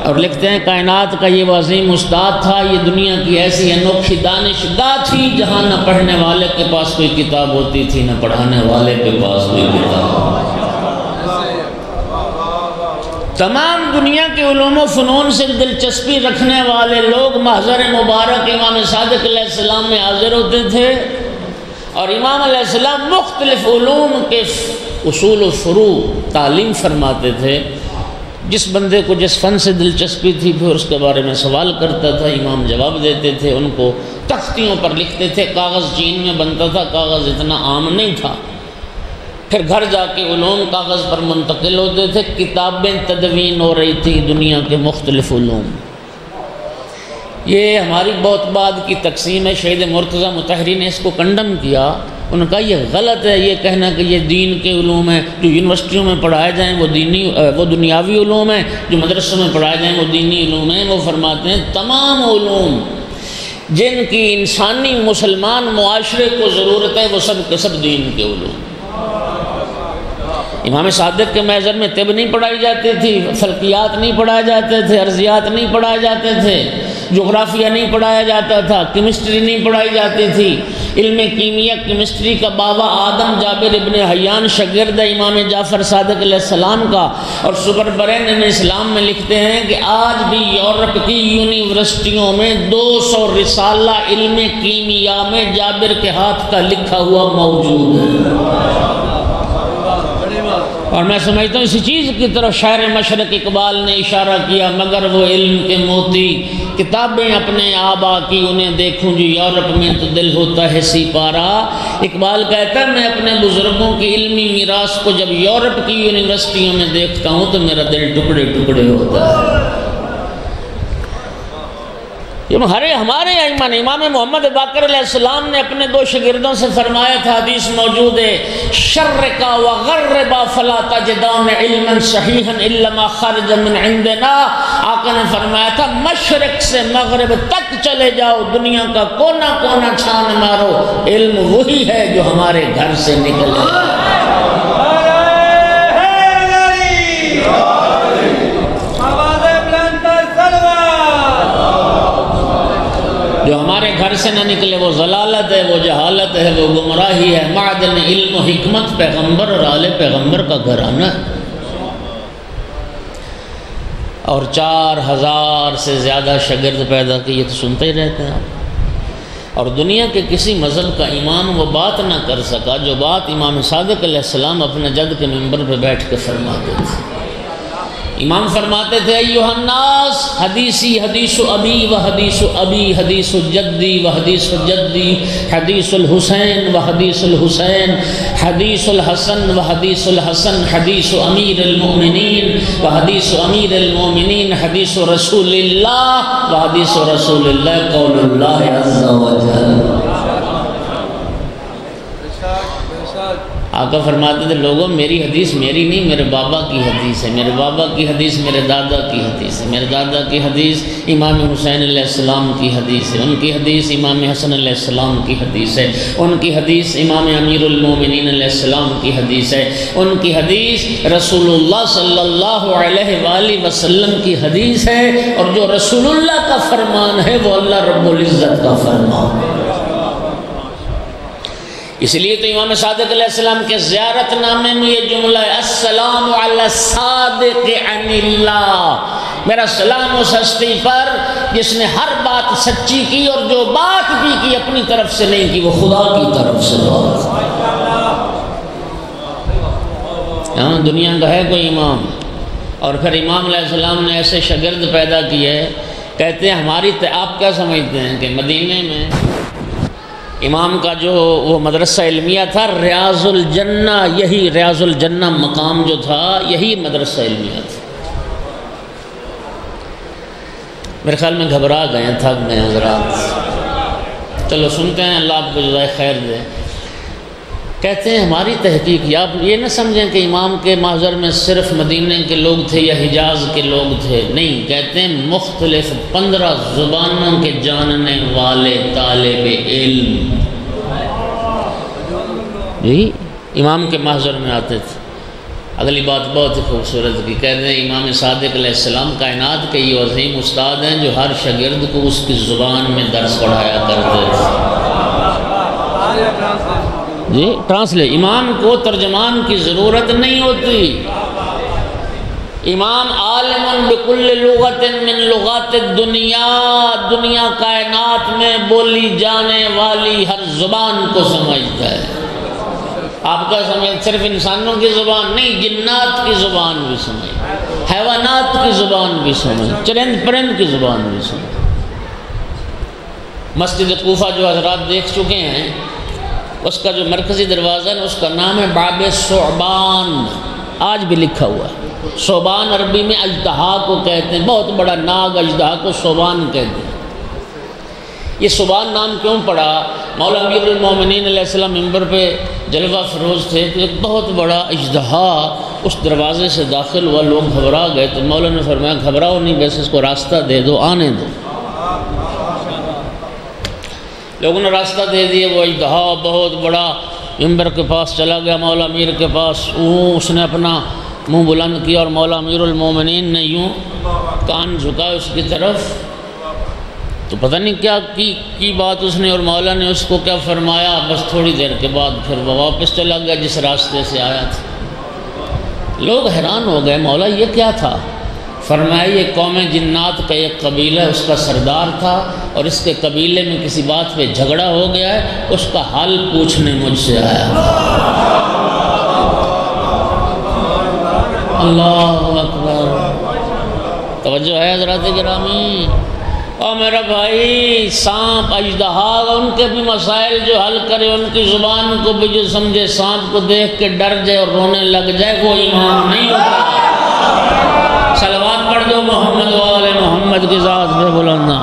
اور لکھتے ہیں کائنات کا یہ وہ عظیم استاد تھا، یہ دنیا کی ایسی انوکھی دانش گاہ تھی جہاں نہ پڑھنے والے کے پاس کوئی کتاب ہوتی تھی نہ پڑھانے والے کے پاس کوئی کتاب۔ تمام دنیا کے علوم و فنون سے دلچسپی رکھنے والے لوگ محضر مبارک امام صادق علیہ السلام میں حاضر ہوتے تھے، اور امام علیہ السلام مختلف علوم کے اصول و فروع تعلیم فرماتے تھے۔ جس بندے کو جس فن سے دلچسپی تھی پھر اس کے بارے میں سوال کرتا تھا، امام جواب دیتے تھے، ان کو تختیوں پر لکھتے تھے۔ کاغذ چین میں بنتا تھا، کاغذ اتنا عام نہیں تھا، پھر گھر جا کے علوم کاغذ پر منتقل ہوتے تھے، کتابیں تدوین ہو رہی تھی دنیا کے مختلف علوم۔ یہ ہماری بہت بعد کی تقسیم ہے، شہید مرتضیٰ مطہری نے اس کو کنڈم کیا۔ انہوں نے کہا یہ غلط ہے یہ کہنا کہ یہ دین کے علوم ہیں، جو یونیورسٹیوں میں پڑھائے جائیں وہ دنیاوی علوم ہیں، جو مدرسوں میں پڑھائے جائیں وہ دینی علوم ہیں۔ وہ فرماتے ہیں تمام علوم جن کی انسانی مسلمان معاشرے کو ضرورت ہے وہ سب کے سب دین کے علوم۔ امام صادق کے محضر میں طب نہیں پڑھائی جاتی تھی، فلکیات نہیں پڑھائے جاتے تھے، ارضیات نہیں پڑھائے جاتے تھے، جغرافیہ نہیں پڑھایا جاتا تھا، کیمسٹری نہیں پڑھائی جاتی تھی۔ علم کیمیا کیمسٹری کا بابا آدم جابر ابن حیان شاگرد امام جعفر صادق علیہ السلام کا، اور سپر برین اسلام میں لکھتے ہیں کہ آج بھی یورپ کی یونیورسٹیوں میں 200 رسالہ علم کیمیا میں جابر کے ہاتھ کا لکھا ہوا موجود ہے۔ اور میں سمجھتا ہوں اسی چیز کی طرف شاعر مشرق اقبال نے اشارہ کیا، مگر وہ علم کے موتی کتابیں اپنے آبا کی انہیں دیکھوں جو یورپ میں تو دل ہوتا ہے سی پارا۔ اقبال کہتا ہے میں اپنے بزرگوں کی علمی میراث کو جب یورپ کی یونیورسٹیوں میں دیکھتا ہوں تو میرا دل ٹکڑے ٹکڑے ہوتا ہے۔ ہمارے ائمہ نے، امام محمد باقر علیہ السلام نے اپنے 2 شاگردوں سے فرمایا تھا، حدیث موجود ہے، شرقا وغربا فلا تجدان علما صحیحا الا ما خرج من عندنا۔ آقا نے فرمایا تھا مشرق سے مغرب تک چلے جاؤ، دنیا کا کونا کونا چھان مارو، علم وہی ہے جو ہمارے گھر سے نکلے۔ جو ہمارے گھر سے نہ نکلے وہ ضلالت ہے، وہ جہالت ہے، وہ گمراہی ہے۔ معدن علم و حکمت پیغمبر اور آل پیغمبر کا گھرانہ ہے، اور 4000 سے زیادہ شاگرد پیدا کیے، تو سنتے ہی رہتے ہیں آپ۔ اور دنیا کے کسی مذہب کا امام وہ بات نہ کر سکا جو بات امام صادق علیہ السلام اپنے جد کے منبر پہ بیٹھ کے فرماتے تھے۔ امام فرماتے تھے ایھا الناس حدیثی حدیث ابی و حدیث ابی حدیث جدی و حدیث جدی حدیث الحسین و حدیث الحسین حدیث الحسن و حدیث الحسن حدیث امیر المؤمنین و حدیث امیر المؤمنین حدیث رسول اللہ و حدیث رسول اللہ قول اللہ عز و جل۔ آقا فرماتے تھے لوگوں میری حدیث میری نہیں، میرے بابا کی حدیث ہے، میرے بابا کی حدیث میرے دادا کی حدیث ہے، میرے دادا کی حدیث امام حسین علیہ السلام کی حدیث ہے، ان کی حدیث امام حسن علیہ السلام کی حدیث ہے، ان کی حدیث امام امیر المومنین علیہ السلام کی حدیث ہے، ان کی حدیث رسول اللہ صلی اللہ علیہ وآلہ وسلم کی حدیث ہے، اور جو رسول اللہ کا فرمان ہے وہ اللہ رب العزت کا فرمان ہے۔ اس لیے تو امام صادق علیہ السلام کے زیارت نامے میں یہ جملہ ہے السلام علی الصادق عن اللہ، میرا سلام اس ہستی پر جس نے ہر بات سچی کی اور جو بات بھی کی اپنی طرف سے نہیں کی، وہ خدا کی طرف سے بات۔ ہاں دنیا کا ہے کوئی امام، اور پھر امام علیہ السلام نے ایسے شاگرد پیدا کیے، کہتے ہیں ہماری آپ کیا سمجھتے ہیں کہ مدینے میں امام کا جو وہ مدرسہ علمیہ تھا ریاض الجنہ، یہی ریاض الجنہ مقام جو تھا یہی مدرسہ علمیہ تھا۔ میرے خیال میں گھبرا گئے ہیں، تھک گئے ہیں حضرات، چلو سنتے ہیں، اللہ آپ کو جزائے خیر دے۔ کہتے ہیں ہماری تحقیق، یا آپ یہ نہ سمجھیں کہ امام کے محضر میں صرف مدینے کے لوگ تھے یا حجاز کے لوگ تھے، نہیں، کہتے ہیں مختلف 15 زبانوں کے جاننے والے طالب علم جی امام کے محضر میں آتے تھے۔ اگلی بات بہت ہی خوبصورت کی، کہتے ہیں امام صادق علیہ السلام کائنات کے یہ عظیم استاد ہیں جو ہر شاگرد کو اس کی زبان میں درس پڑھایا کرتے تھے۔ جی ٹرانسلیٹ، امام کو ترجمان کی ضرورت نہیں ہوتی، امام عالم بکل لغت من لغات الدنیا، دنیا کائنات میں بولی جانے والی ہر زبان کو سمجھتا ہے۔ آپ کا سمجھ صرف انسانوں کی زبان نہیں، جنات کی زبان بھی سمجھ، حیوانات کی زبان بھی سمجھ، چرند پرند کی زبان بھی سمجھ۔ مسجد کوفہ جو حضرات دیکھ چکے ہیں، اس کا جو مرکزی دروازہ ہے اس کا نام ہے باب ثعبان، آج بھی لکھا ہوا ہے۔ ثعبان عربی میں اژدہا کو کہتے ہیں، بہت بڑا ناگ اژدہا کو ثعبان کہتے ہیں۔ یہ ثعبان نام کیوں پڑا؟ مولا امیر المومنین علیہ السلام منبر پہ جلوہ فروز تھے تو ایک بہت بڑا اژدہا اس دروازے سے داخل ہوا، لوگ گھبرا گئے تو مولا نے فرمایا گھبراؤ نہیں، بس اس کو راستہ دے دو، آنے دو۔ لوگوں نے راستہ دے دیے، وہ اژدہا بہت بڑا منبر کے پاس چلا گیا، مولا امیر کے پاس، اس نے اپنا منہ بلند کیا اور مولا امیر المومنین نے یوں کان جھکا اس کی طرف، تو پتہ نہیں کیا کی بات اس نے، اور مولا نے اس کو کیا فرمایا، بس تھوڑی دیر کے بعد پھر وہ واپس چلا گیا جس راستے سے آیا تھا۔ لوگ حیران ہو گئے، مولا یہ کیا تھا؟ فرمایا یہ قوم جنات کا ایک قبیلہ اس کا سردار تھا، اور اس کے قبیلے میں کسی بات پہ جھگڑا ہو گیا ہے، اس کا حل پوچھنے مجھ سے آیا۔ اللہ اکبر، توجہ ہے حضرات گرامی۔ اور میرا بھائی سانپ اژدہا ان کے بھی مسائل جو حل کرے، ان کی زبان کو بھی جو سمجھے، سانپ کو دیکھ کے ڈر جائے اور رونے لگ جائے، وہ امام نہیں ہوتا۔ صلوات پڑھ دو محمد والے محمد کی ذات پہ بلندہ۔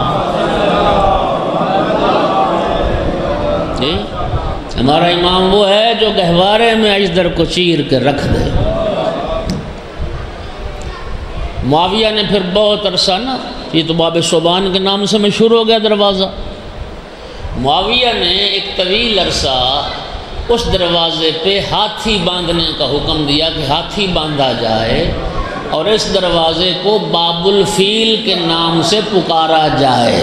ہمارا امام وہ ہے جو گہوارے میں اژدر کو چیر کے رکھ دے۔ معاویہ نے پھر بہت عرصہ نا، یہ تو باب ثعبان کے نام سے مشہور ہو گیا دروازہ، معاویہ نے ایک طویل عرصہ اس دروازے پہ ہاتھی باندھنے کا حکم دیا کہ ہاتھی باندھا جائے، اور اس دروازے کو باب الفیل کے نام سے پکارا جائے،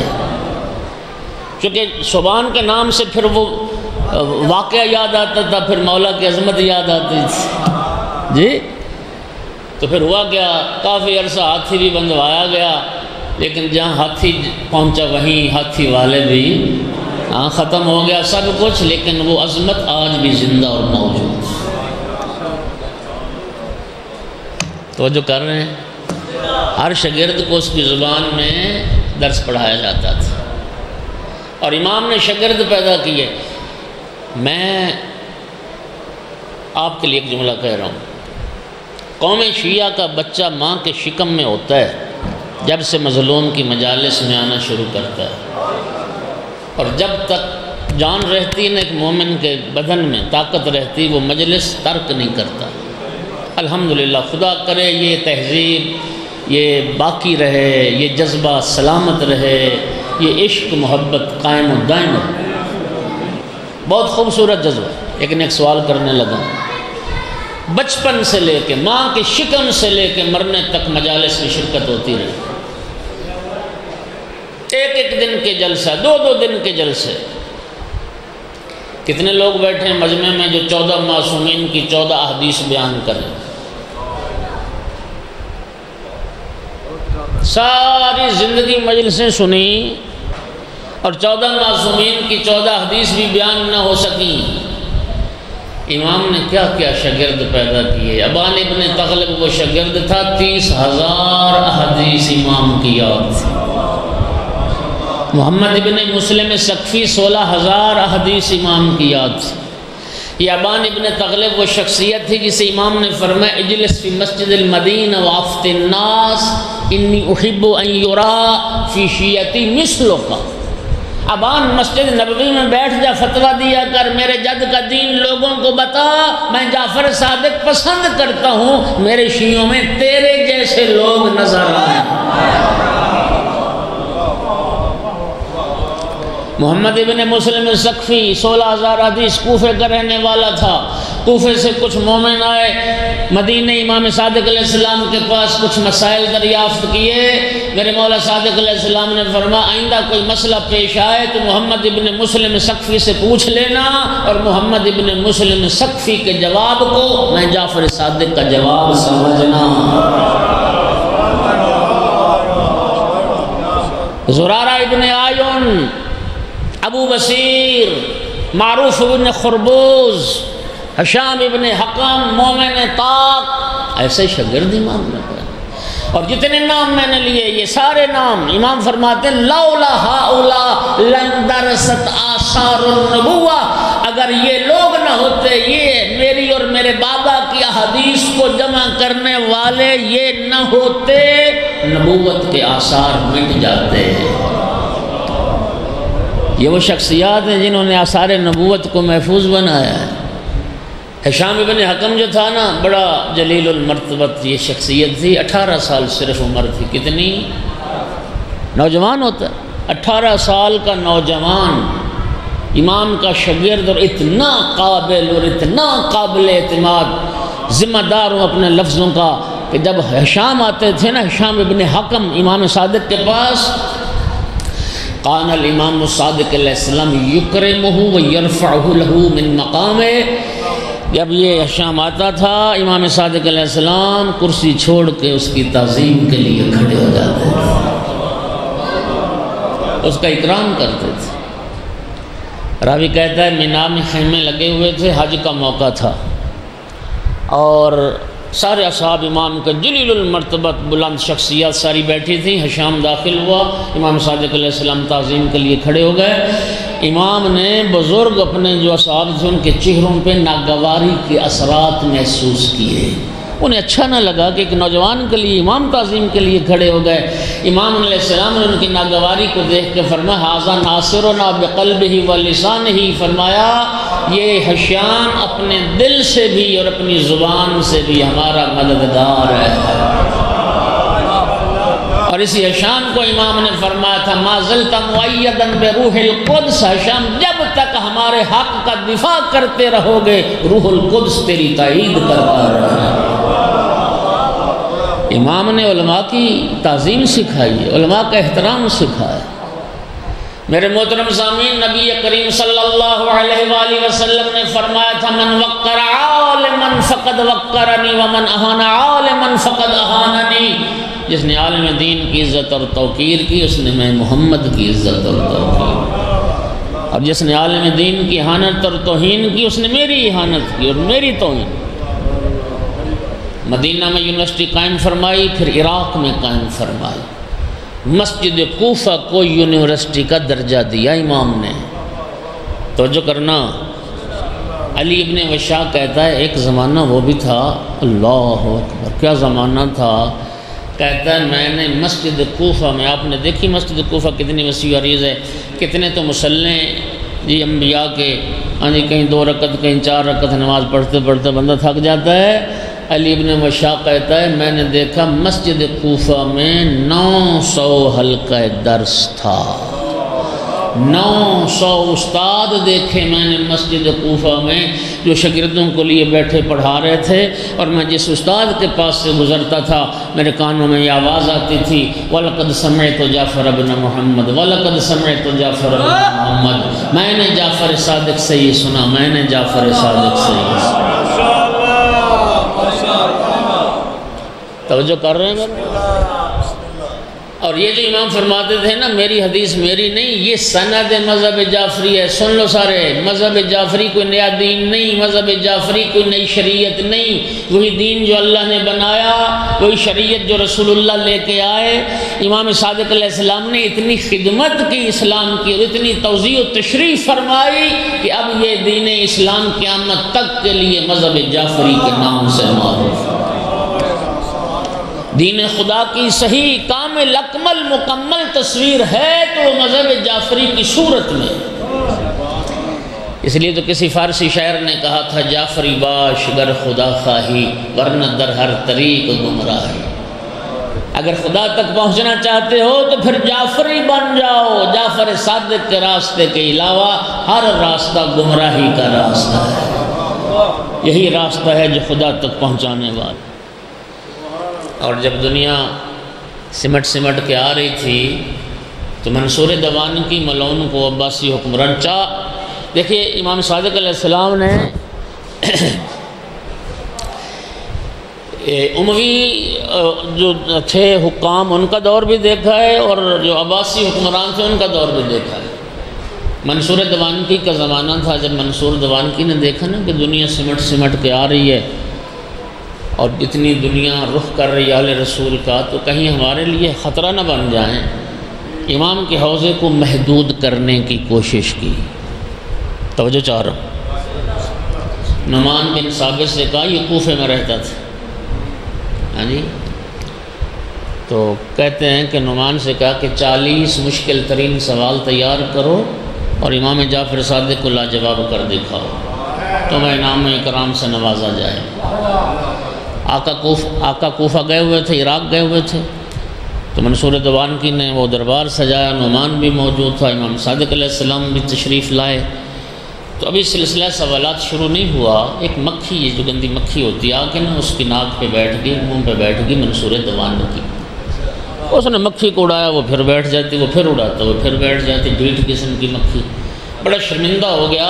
چونکہ ثعبان کے نام سے پھر وہ واقعہ یاد آتا تھا، پھر مولا کی عظمت یاد آتی تھی جی۔ تو پھر ہوا کیا، کافی عرصہ ہاتھی بھی بندھوایا گیا، لیکن جہاں ہاتھی پہنچا وہیں ہاتھی والے بھی ہاں ختم ہو گیا سب کچھ، لیکن وہ عظمت آج بھی زندہ اور موجود ہے۔ توجہ کر رہے ہیں؟ ہر شاگرد کو اس کی زبان میں درس پڑھایا جاتا تھا، اور امام نے شاگرد پیدا کیے۔ میں آپ کے لیے ایک جملہ کہہ رہا ہوں، قوم شیعہ کا بچہ ماں کے شکم میں ہوتا ہے جب سے مظلوم کی مجالس میں آنا شروع کرتا ہے، اور جب تک جان رہتی ہے ایک مومن کے بدن میں، طاقت رہتی، وہ مجلس ترک نہیں کرتا۔ الحمدللہ، خدا کرے یہ تہذیب یہ باقی رہے، یہ جذبہ سلامت رہے، یہ عشق محبت قائم و دائم رہے۔ بہت خوبصورت جذبہ۔ لیکن ایک سوال کرنے لگا، بچپن سے لے کے ماں کے شکم سے لے کے مرنے تک مجالس میں شرکت ہوتی رہی، ایک دن کے جلسہ، دو دن کے جلسے۔ کتنے لوگ بیٹھے ہیں مجمع میں جو 14 معصومین کی 14 احادیث بیان کریں؟ ساری زندگی مجلسیں سنی اور 14 معصومین کی 14 حدیث بھی بیان نہ ہو سکیں۔ امام نے کیا کیا شاگرد پیدا کیے۔ ابان ابن تغلب وہ شاگرد تھا، 30,000 احادیث امام کی یاد تھی۔ محمد ابن مسلم سقفی 16,000 احادیث امام کی یاد تھی۔ یہ ابان ابن تغلب وہ شخصیت تھی جسے امام نے فرمایا اجلس فی مسجد المدینہ وافت الناس انی احب ان یرا فی شیعتی مثلک۔ ابان مسجد نبوی میں بیٹھ جا، فتویٰ دیا کر، میرے جد کا دین لوگوں کو بتا، میں جعفر صادق پسند کرتا ہوں، میرے شیعوں میں تیرے جیسے لوگ نظر آئیں۔ محمد ابن مسلم سقفی 16,000 حدیث کوفے کا رہنے والا تھا۔ کوفے سے کچھ مومن آئے مدینہ امام صادق علیہ السلام کے پاس، کچھ مسائل دریافت کیے۔ میرے مولا صادق علیہ السلام نے فرمایا آئندہ کوئی مسئلہ پیش آئے تو محمد ابن مسلم سقفی سے پوچھ لینا، اور محمد ابن مسلم سقفی کے جواب کو میں جعفر صادق کا جواب سمجھنا۔ زرارہ ابن آیون، ابو بصیر، معروف ابن خربوز، حشام ابن حکم، مومن طاق، ایسے شاگرد امام نے پڑھا۔ اور جتنے نام میں نے لیے یہ سارے نام امام فرماتے ہیں لولا ہؤلاء لندرست آثار النبوہ، اگر یہ لوگ نہ ہوتے، یہ میری اور میرے بابا کی احادیث کو جمع کرنے والے یہ نہ ہوتے، نبوت کے آثار مٹ جاتے ہیں۔ یہ وہ شخصیات ہیں جنہوں نے آثار نبوت کو محفوظ بنایا ہے۔ حشام ابن حکم جو تھا نا، بڑا جلیل المرتبت یہ شخصیت تھی، 18 سال صرف عمر تھی۔ کتنی؟ نوجوان ہوتا ہے، 18 سال کا نوجوان امام کا شاگرد، اور اتنا قابل اور اتنا قابل اعتماد، ذمہ دار ہوں اپنے لفظوں کا، کہ جب حشام آتے تھے نا، حشام ابن حکم امام صادق کے پاس، قان الامام الصادق علیہ السلام یکرمہ ویرفعہ لہ من مقامہ، جب یہ حشام آتا تھا امام صادق علیہ السلام کرسی چھوڑ کے اس کی تعظیم کے لیے کھڑے ہو جاتے تھے، اس کا اکرام کرتے تھے۔ راوی کہتا ہے مینا میں خیمے لگے ہوئے تھے، حج کا موقع تھا، اور سارے اصحاب امام کا جلیل المرتبت بلند شخصیات ساری بیٹھی تھیں۔ حشام داخل ہوا، امام صادق علیہ السلام تعظیم کے لیے کھڑے ہو گئے۔ امام نے بزرگ اپنے جو اصحاب تھے ان کے چہروں پہ ناگواری کے اثرات محسوس کیے۔ انہیں اچھا نہ لگا کہ ایک نوجوان کے لیے امام تعظیم کے لیے کھڑے ہو گئے۔ امام علیہ السلام نے ان کی ناگواری کو دیکھ کے فرمایا ھذا ناصرنا بقلبہ ولسانہ، فرمایا یہ حشام اپنے دل سے بھی اور اپنی زبان سے بھی ہمارا مددگار ہے۔ اور اسی حشام کو امام نے فرمایا تھا ما زلت مؤیدا بروح القدس، حشام جب تک ہمارے حق کا دفاع کرتے رہو گے روح القدس تیری تائید کرتا رہے۔ امام نے علماء کی تعظیم سکھائی ہے، علماء کا احترام سکھایا۔ میرے محترم سامعین، نبی کریم صلی اللہ علیہ وآلہ وسلم نے فرمایا تھا من وقر عالما فقد وقرنی ومن اہان عالما فقد اہاننی، جس نے عالم دین کی عزت اور توقیر کی اس نے میں محمد کی عزت اور توقیر۔ اور جس نے عالم دین کی اہانت اور توہین کی اس نے میری اہانت کی اور میری توہین۔ مدینہ میں یونیورسٹی قائم فرمائی، پھر عراق میں قائم فرمائی۔ مسجد کوفہ کو یونیورسٹی کا درجہ دیا امام نے۔ توجہ کرنا، علی ابن وشاق کہتا ہے ایک زمانہ وہ بھی تھا، اللہ اکبر کیا زمانہ تھا، کہتا ہے میں نے مسجد کوفہ میں، آپ نے دیکھی مسجد کوفہ کتنی وسیع و عریض ہے، کتنے تو مسلح جی انبیاء کے، جی کہیں 2 رکعت کہیں 4 رکعت نماز پڑھتے پڑھتے بندہ تھک جاتا ہے۔ علی ابن وشاق کہتا ہے میں نے دیکھا مسجد کوفہ میں 900 حلقہ درس تھا، 900 استاد دیکھے میں نے مسجد کوفہ میں جو شاگردوں کو لیے بیٹھے پڑھا رہے تھے، اور میں جس استاد کے پاس سے گزرتا تھا میرے کانوں میں یہ آواز آتی تھی وَلَقَدْ سَمِعْتُ جعفر بن محمد وَلَقَدْ سَمِعْتُ جعفر بن محمد، میں نے جعفر صادق سے یہ سنا، میں نے جعفر صادق سے یہ سنا۔ توجہ کر رہے ہیں میرے؟ اور یہ جو امام فرماتے تھے نا میری حدیث میری نہیں، یہ سند مذہب جعفری ہے، سن لو سارے۔ مذہب جعفری کوئی نیا دین نہیں، مذہب جعفری کوئی نئی شریعت نہیں، وہی دین جو اللہ نے بنایا، وہی شریعت جو رسول اللہ لے کے آئے۔ امام صادق علیہ السلام نے اتنی خدمت کی اسلام کی اور اتنی توضیح و تشریح فرمائی کہ اب یہ دین اسلام قیامت تک کے لیے مذہب جعفری کے نام سے معروف ہے۔ دین خدا کی صحیح کامل اکمل مکمل تصویر ہے تو وہ مذہب جعفری کی صورت میں۔ اس لیے تو کسی فارسی شاعر نے کہا تھا جعفری باش گر خدا خواہی ورنہ در ہر طریق گمراہی۔ اگر خدا تک پہنچنا چاہتے ہو تو پھر جعفری بن جاؤ، جعفر صادق کے راستے کے علاوہ ہر راستہ گمراہی کا راستہ ہے، یہی راستہ ہے جو خدا تک پہنچانے والا۔ اور جب دنیا سمٹ کے آ رہی تھی تو منصور دوان کی ملعون کو عباسی حکمران دیکھیے امام صادق علیہ السلام نے اموی جو تھے حکام ان کا دور بھی دیکھا ہے، اور جو عباسی حکمران تھے ان کا دور بھی دیکھا ہے۔ منصور دوانکی کا زمانہ تھا جب منصور دوانکی نے دیکھا نا کہ دنیا سمٹ کے آ رہی ہے اور جتنی دنیا رخ کر رہی ہے اہل رسول کا، تو کہیں ہمارے لیے خطرہ نہ بن جائیں، امام کے حوضے کو محدود کرنے کی کوشش کی۔ توجہ چاہ رہا ہوں، نعمان بن ثابت سے کہا یہ کوفے میں رہتا تھا، ہاں جی، تو کہتے ہیں کہ نعمان سے کہا کہ 40 مشکل ترین سوال تیار کرو اور امام جعفر صادق کو لاجواب کر دکھاؤ تو میں انعام اکرام سے نوازا جائے۔ آقا کوفہ گئے ہوئے تھے، عراق گئے ہوئے تھے، تو منصور دوانکی نے وہ دربار سجایا، نعمان بھی موجود تھا، امام صادق علیہ السلام بھی تشریف لائے۔ تو ابھی سلسلہ سوالات شروع نہیں ہوا، ایک مکھی، یہ جو گندی مکھی ہوتی ہے آ کے نا اس کی ناک پہ بیٹھ گئی، منہ پہ بیٹھ گئی منصور دوانکی، اس نے مکھی کو اڑایا، وہ پھر بیٹھ جاتی، وہ پھر اڑاتا، وہ پھر بیٹھ جاتی، ڈھیٹ قسم کی مکھی۔ بڑا شرمندہ ہو گیا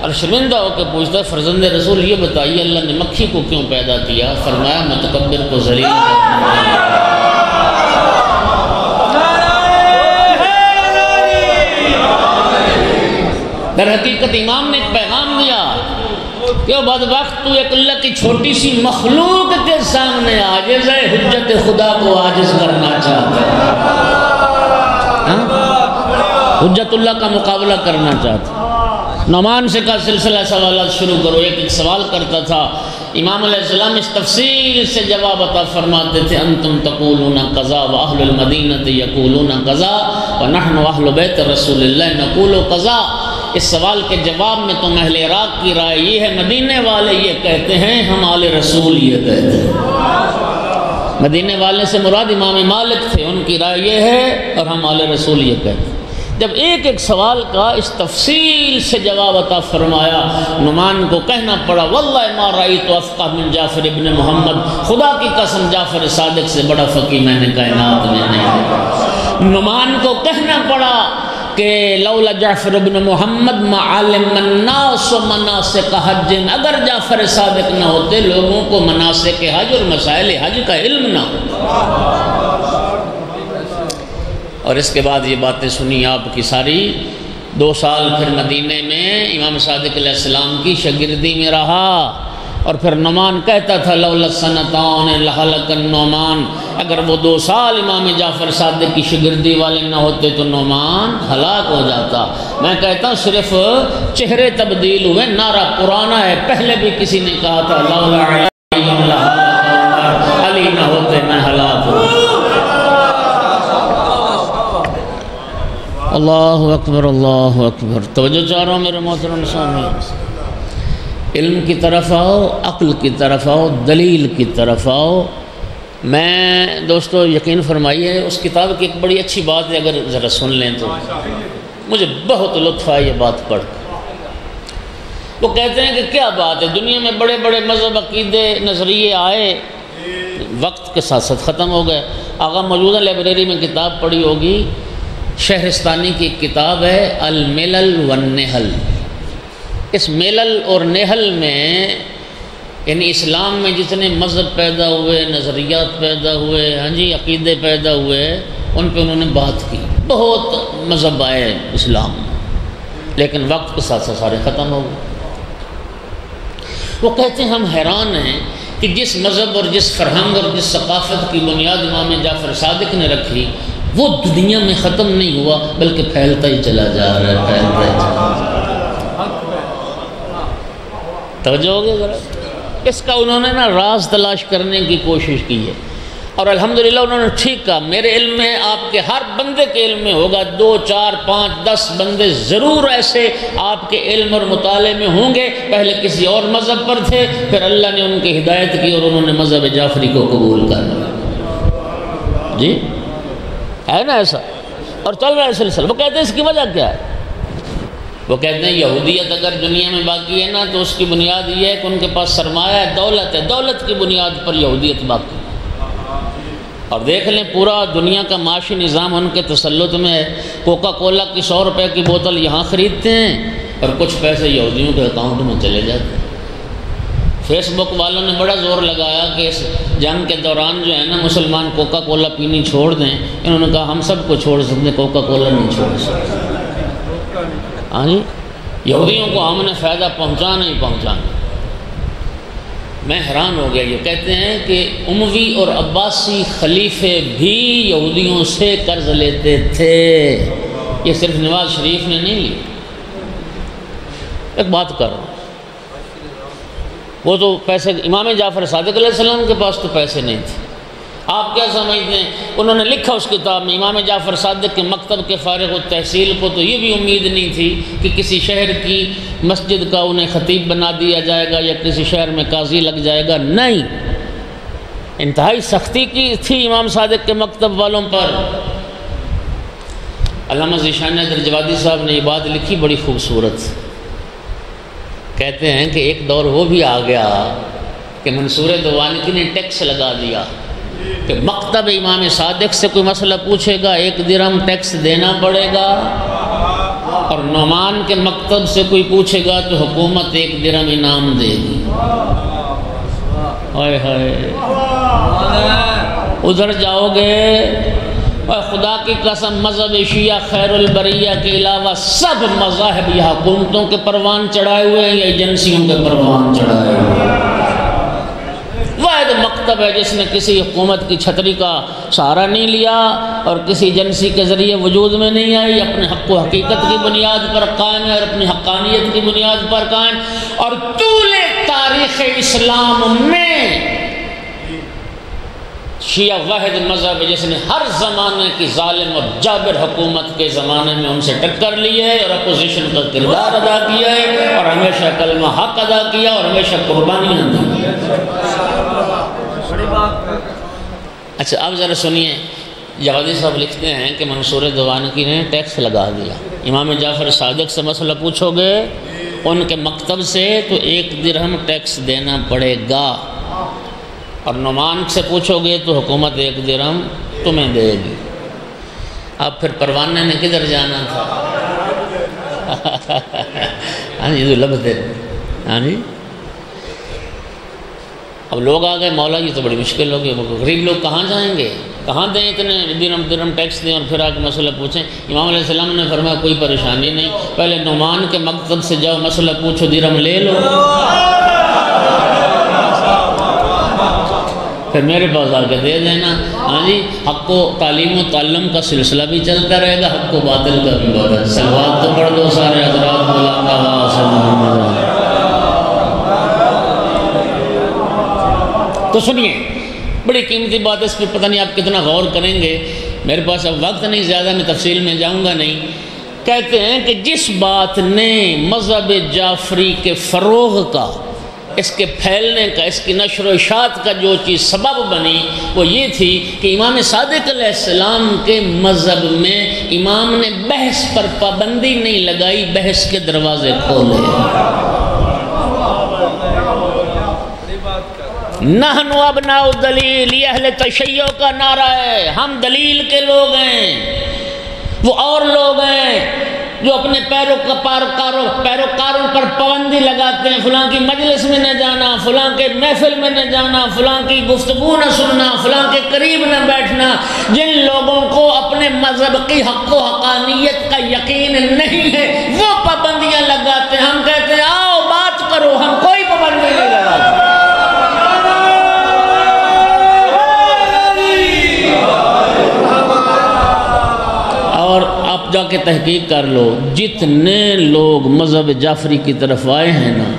اور شرمندہ ہو کے پوچھتا فرزند رسول یہ بتائیے اللہ نے مکھی کو کیوں پیدا کیا؟ فرمایا متکبر کو ذلیل در حقیقت امام نے ایک پیغام دیا کہ بدبخت تو ایک اللہ کی چھوٹی سی مخلوق کے سامنے عاجز ہے، حجت خدا کو عاجز کرنا چاہتا ہے، حجت اللہ کا مقابلہ کرنا چاہتا۔ نعمان سے کہا سلسلہ سوالات شروع کرو، ایک سوال کرتا تھا، امام علیہ السلام اس تفصیل سے جواب عطا فرماتے تھے انتم تقولون قضا واہل المدینہ یقولون قضا ونحن اہل بیت رسول اللہ نقول قضا۔ اس سوال کے جواب میں تو اہل عراق کی رائے یہ ہے، مدینے والے یہ کہتے ہیں، ہم آل رسول یہ کہتے ہیں۔ مدینے والے سے مراد امام مالک تھے، ان کی رائے یہ ہے اور ہم آل رسول یہ کہتے ہیں۔ جب ایک ایک سوال کا اس تفصیل سے جواب عطا فرمایا، نعمان کو کہنا پڑا واللہ ما رأیت افقہ من جعفر ابن محمد، خدا کی قسم جعفر صادق سے بڑا فقیہ میں نے کائنات میں نہیں ہے۔ نعمان کو کہنا پڑا کہ لولا جعفر ابن محمد ما علم الناس مناسک حج، اگر جعفر صادق نہ ہوتے لوگوں کو مناسک حج اور مسائل حج کا علم نہ ہوتا۔ اور اس کے بعد یہ باتیں سنی آپ کی ساری، 2 سال پھر مدینے میں امام صادق علیہ السلام کی شاگردی میں رہا، اور پھر نعمان کہتا تھا لولا السنتان لہلک النعمان، اگر وہ 2 سال امام جعفر صادق کی شاگردی والے نہ ہوتے تو نعمان ہلاک ہو جاتا۔ میں کہتا ہوں صرف چہرے تبدیل ہوئے، نعرہ پرانا ہے، پہلے بھی کسی نے کہا تھا لولا علی نہ ہوتے میں ہلاک ہوں۔ اللہ اکبر اللہ اکبر۔ توجہ چاہ رہا ہوں میرے محترم سامعین، علم کی طرف آؤ، عقل کی طرف آؤ، دلیل کی طرف آؤ۔ میں دوستو یقین فرمائیے اس کتاب کی ایک بڑی اچھی بات ہے، اگر ذرا سن لیں تو مجھے بہت لطف آیا یہ بات پڑھ کر۔ وہ کہتے ہیں کہ کیا بات ہے، دنیا میں بڑے بڑے مذہب، عقیدے، نظریے آئے، وقت کے ساتھ ساتھ ختم ہو گئے۔ آقا موجودہ لائبریری میں کتاب پڑھی ہوگی، شہرستانی کی ایک کتاب ہے الملل والنحل۔ اس ملل اور نحل میں یعنی اسلام میں جتنے مذہب پیدا ہوئے، نظریات پیدا ہوئے، ہاں جی، عقیدے پیدا ہوئے، ان پہ انہوں نے بات کی۔ بہت مذہب آئے اسلام میں، لیکن وقت کے ساتھ ساتھ سارے ختم ہو گئے۔ وہ کہتے ہیں ہم حیران ہیں کہ جس مذہب اور جس فرہنگ اور جس ثقافت کی بنیاد امام جعفر صادق نے رکھی، وہ دنیا میں ختم نہیں ہوا بلکہ پھیلتا ہی چلا جا رہا ہے، پھیلتا ہی چلا جا رہا ہے۔ توجہ ہو گیا ذرا؟ اس کا انہوں نے نا راز تلاش کرنے کی کوشش کی ہے، اور الحمدللہ انہوں نے ٹھیک کہا۔ میرے علم میں، آپ کے ہر بندے کے علم میں ہوگا 2 4 5 10 بندے ضرور ایسے آپ کے علم اور مطالعے میں ہوں گے، پہلے کسی اور مذہب پر تھے، پھر اللہ نے ان کی ہدایت کی اور انہوں نے مذہب جعفری کو قبول کر لیا۔ جی ہے نا ایسا، اور چل رہا ہے سلسلہ۔ وہ کہتے ہیں اس کی وجہ کیا ہے؟ وہ کہتے ہیں یہودیت اگر دنیا میں باقی ہے نا تو اس کی بنیاد یہ ہے کہ ان کے پاس سرمایہ ہے، دولت ہے، دولت کی بنیاد پر یہودیت باقی ہے۔ اور دیکھ لیں پورا دنیا کا معاشی نظام ان کے تسلط میں ہے۔ کوکا کولا کی 100 روپے کی بوتل یہاں خریدتے ہیں اور کچھ پیسے یہودیوں کے اکاؤنٹ میں چلے جاتے ہیں۔ فیس بک والوں نے بڑا زور لگایا کہ اس جنگ کے دوران جو ہے نا مسلمان کوکا کولا پینی چھوڑ دیں۔ انہوں نے کہا ہم سب کو چھوڑ سکتے، کوکا کولا نہیں چھوڑ سکتے۔ ہاں جی، یہودیوں کو ہم نے فائدہ پہنچانا ہی پہنچانا۔ میں حیران ہو گیا۔ یہ کہتے ہیں کہ اموی اور عباسی خلیفے بھی یہودیوں سے قرض لیتے تھے، یہ صرف نواز شریف نے نہیں لی۔ ایک بات کر رہا ہوں، وہ تو پیسے امام جعفر صادق علیہ السلام کے پاس تو پیسے نہیں تھے۔ آپ کیا سمجھتے ہیں؟ انہوں نے لکھا اس کتاب میں امام جعفر صادق کے مکتب کے فارغ التحصیل کو تو یہ بھی امید نہیں تھی کہ کسی شہر کی مسجد کا انہیں خطیب بنا دیا جائے گا یا کسی شہر میں قاضی لگ جائے گا، نہیں، انتہائی سختی کی تھی امام صادق کے مکتب والوں پر۔ علامہ ذیشان درجوادی صاحب نے یہ بات لکھی بڑی خوبصورت، کہتے ہیں کہ ایک دور وہ بھی آ گیا کہ منصور دوانکی نے ٹیکس لگا دیا کہ مکتب امام صادق سے کوئی مسئلہ پوچھے گا 1 درہم ٹیکس دینا پڑے گا، اور نعمان کے مکتب سے کوئی پوچھے گا تو حکومت 1 درہم انعام دے گی۔ ہائے ہائے، ادھر جاؤ گے اور خدا کی قسم مذہب شیعہ خیر البریہ کے علاوہ سب مذاہب یا حکومتوں کے پروان چڑھائے ہوئے ہیں یا ایجنسیوں کے پروان چڑھائے ہوئے ہیں۔ واحد مکتب ہے جس نے کسی حکومت کی چھتری کا سہارا نہیں لیا اور کسی ایجنسی کے ذریعے وجود میں نہیں آئی، اپنے حق و حقیقت کی بنیاد پر قائم ہے اور اپنی حقانیت کی بنیاد پر قائم، اور طول تاریخ اسلام میں شیعہ واحد مذہب جس نے ہر زمانے کی ظالم اور جابر حکومت کے زمانے میں ان سے ٹکر لی ہے اور اپوزیشن کا کردار ادا کیا ہے اور ہمیشہ کلمہ حق ادا کیا اور ہمیشہ قربانیاں دی۔ اچھا اب ذرا سنیے، جوادی صاحب لکھتے ہیں کہ منصور دوانکی نے ٹیکس لگا دیا۔ امام جعفر صادق سے مسئلہ پوچھو گے ان کے مکتب سے تو 1 درہم ٹیکس دینا پڑے گا، اور نعمان سے پوچھو گے تو حکومت 1 درہم تمہیں دے گی۔ اب پھر پروانہ نے کدھر جانا تھا؟ ہاں جی، جو لبتے، ہاں جی، اب لوگ آ گئے مولا یہ تو بڑی مشکل ہوگی، غریب لوگ کہاں جائیں گے؟ کہاں دیں اتنے درم ٹیکس دیں اور پھر آ کے مسئلہ پوچھیں؟ امام علیہ السلام نے فرمایا کوئی پریشانی نہیں، پہلے نعمان کے مکتب سے جاؤ، مسئلہ پوچھو، درم لے لو، پھر میرے پاس آ کے دے دینا۔ ہاں جی، حق و تعلیم و تعلم کا سلسلہ بھی چلتا رہے گا، حق و باطل کا بھی باطل۔ صلوات تو پڑھ دو سارے حضرات، تو سنیے، بڑی قیمتی بات ہے، اس پہ پتہ نہیں آپ کتنا غور کریں گے، میرے پاس اب وقت نہیں زیادہ، میں تفصیل میں جاؤں گا نہیں۔ کہتے ہیں کہ جس بات نے مذہب جعفری کے فروغ کا، اس کے پھیلنے کا، اس کی نشر و اشاعت کا جو چیز سبب بنی وہ یہ تھی کہ امام صادق علیہ السلام کے مذہب میں امام نے بحث پر پابندی نہیں لگائی، بحث کے دروازے کھولے۔ نحن ابناء الدلیل، یہ اہل تشیع کا نعرہ ہے، ہم دلیل کے لوگ ہیں۔ وہ اور لوگ ہیں جو اپنے پیروکاروں پر پابندی لگاتے ہیں، فلاں کی مجلس میں نہ جانا، فلاں کے محفل میں نہ جانا، فلاں کی گفتگو نہ سننا، فلاں کے قریب نہ بیٹھنا۔ جن لوگوں کو اپنے مذہب کی حق و حقانیت کا یقین نہیں ہے وہ پابندیاں لگاتے ہیں۔ ہم کہتے ہیں آؤ بات کرو، ہم کوئی پابندی نہیں لگاتے۔ اور آپ جا کے تحقیق کر لو، جتنے لوگ مذہب جعفری کی طرف آئے ہیں نا،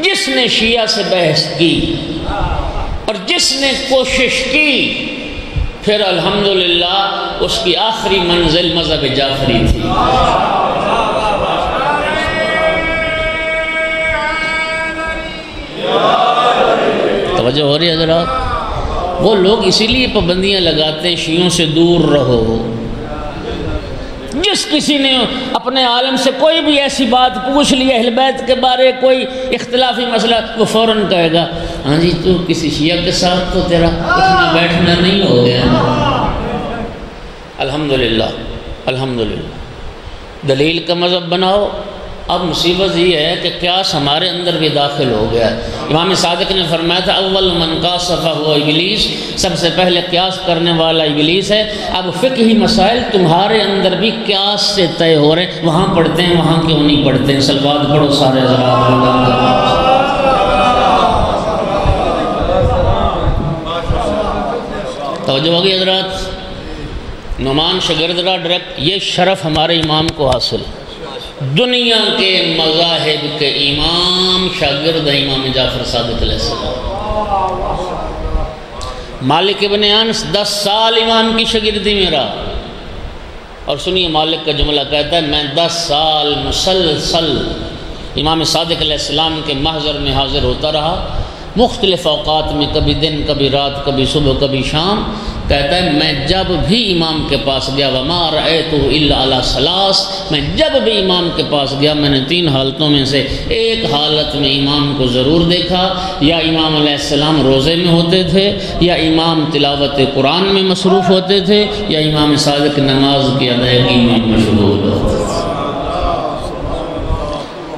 جس نے شیعہ سے بحث کی اور جس نے کوشش کی، پھر الحمدللہ اس کی آخری منزل مذہب جعفری تھی۔ توجہ ہو رہی ہے حضرات؟ وہ لوگ اسی لیے پابندیاں لگاتے ہیں شیعوں سے دور رہو۔ جس کسی نے اپنے عالم سے کوئی بھی ایسی بات پوچھ لی اہل بیت کے بارے، کوئی اختلافی مسئلہ، وہ فوراً کہے گا ہاں جی تو کسی شیعہ کے ساتھ تو تیرا اٹھنا بیٹھنا نہیں ہو گیا۔ الحمدللہ الحمدللہ دلیل کا مذہب بناؤ۔ اب مصیبت یہ ہے کہ قیاس ہمارے اندر بھی داخل ہو گیا ہے۔ امام صادق نے فرمایا تھا اول من قاس فہو ابلیس، سب سے پہلے قیاس کرنے والا ابلیس ہے۔ اب فقہی مسائل تمہارے اندر بھی قیاس سے طے ہو رہے ہیں، وہاں پڑھتے ہیں وہاں کیوں نہیں پڑھتے ہیں؟ صلوات پڑھو سارے حضرات۔ توجہ ہوگی حضرات؟ نعمان شاگرد رہا ڈائریکٹ، یہ شرف ہمارے امام کو حاصل ہے۔ دنیا کے مذاہب کے امام شاگرد ہیں امام جعفر صادق علیہ السلام۔ مالک ابن انس 10 سال امام کی شاگردی میں رہا، اور سنیے مالک کا جملہ کہتا ہے میں 10 سال مسلسل امام صادق علیہ السلام کے محضر میں حاضر ہوتا رہا، مختلف اوقات میں، کبھی دن کبھی رات کبھی صبح کبھی شام۔ کہتا ہے میں جب بھی امام کے پاس گیا وما رأیتہ الا علی ثلاث، میں جب بھی امام کے پاس گیا میں نے 3 حالتوں میں سے ایک حالت میں امام کو ضرور دیکھا، یا امام علیہ السلام روزے میں ہوتے تھے، یا امام تلاوت قرآن میں مصروف ہوتے تھے، یا امام صادق نماز کی ادائیگی میں مشغول ہوتے تھے۔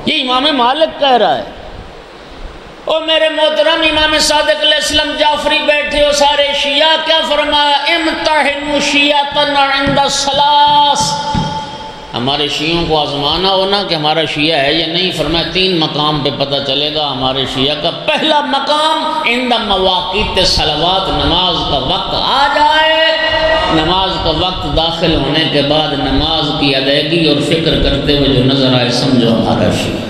یہ امام مالک کہہ رہا ہے۔ او میرے محترم امام صادق علیہ السلام جعفری بیٹھے ہو سارے شیعہ، کیا فرمایا؟ امتحنوا شیعتنا عند الثلاث، ہمارے شیعوں کو آزمانا ہونا کہ ہمارا شیعہ ہے یا نہیں۔ فرمایا 3 مقام پہ پتہ چلے گا ہمارے شیعہ کا۔ پہلا مقام عند مواقیت صلوات، نماز کا وقت آ جائے، نماز کا وقت داخل ہونے کے بعد نماز کی ادائیگی اور فکر کرتے ہوئے جو نظر آئے سمجھو ہمارا شیعہ۔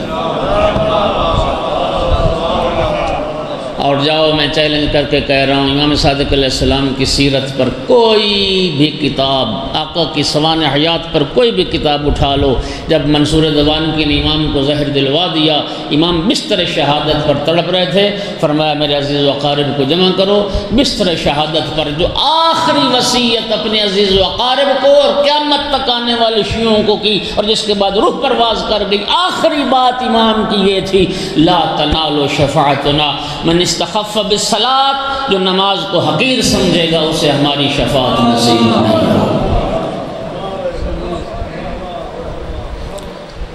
اور جاؤ میں چیلنج کر کے کہہ رہا ہوں، امام صادق علیہ السلام کی سیرت پر کوئی بھی کتاب، آقا کی سوانح حیات پر کوئی بھی کتاب اٹھا لو۔ جب منصور دیوانگی نے امام کو زہر دلوا دیا، امام بستر شہادت پر تڑپ رہے تھے، فرمایا میرے عزیز و اقارب کو جمع کرو۔ بستر شہادت پر جو آخری وصیت اپنے عزیز و اقارب کو اور قیامت تک آنے والے شیعوں کو کی، اور جس کے بعد روح پرواز کر گئی، آخری بات امام کی یہ تھی لا تنالوا شفاعتنا من استخف بالصلاۃ، جو نماز کو حقیر سمجھے گا اسے ہماری شفاعت نصیب نہیں ہو۔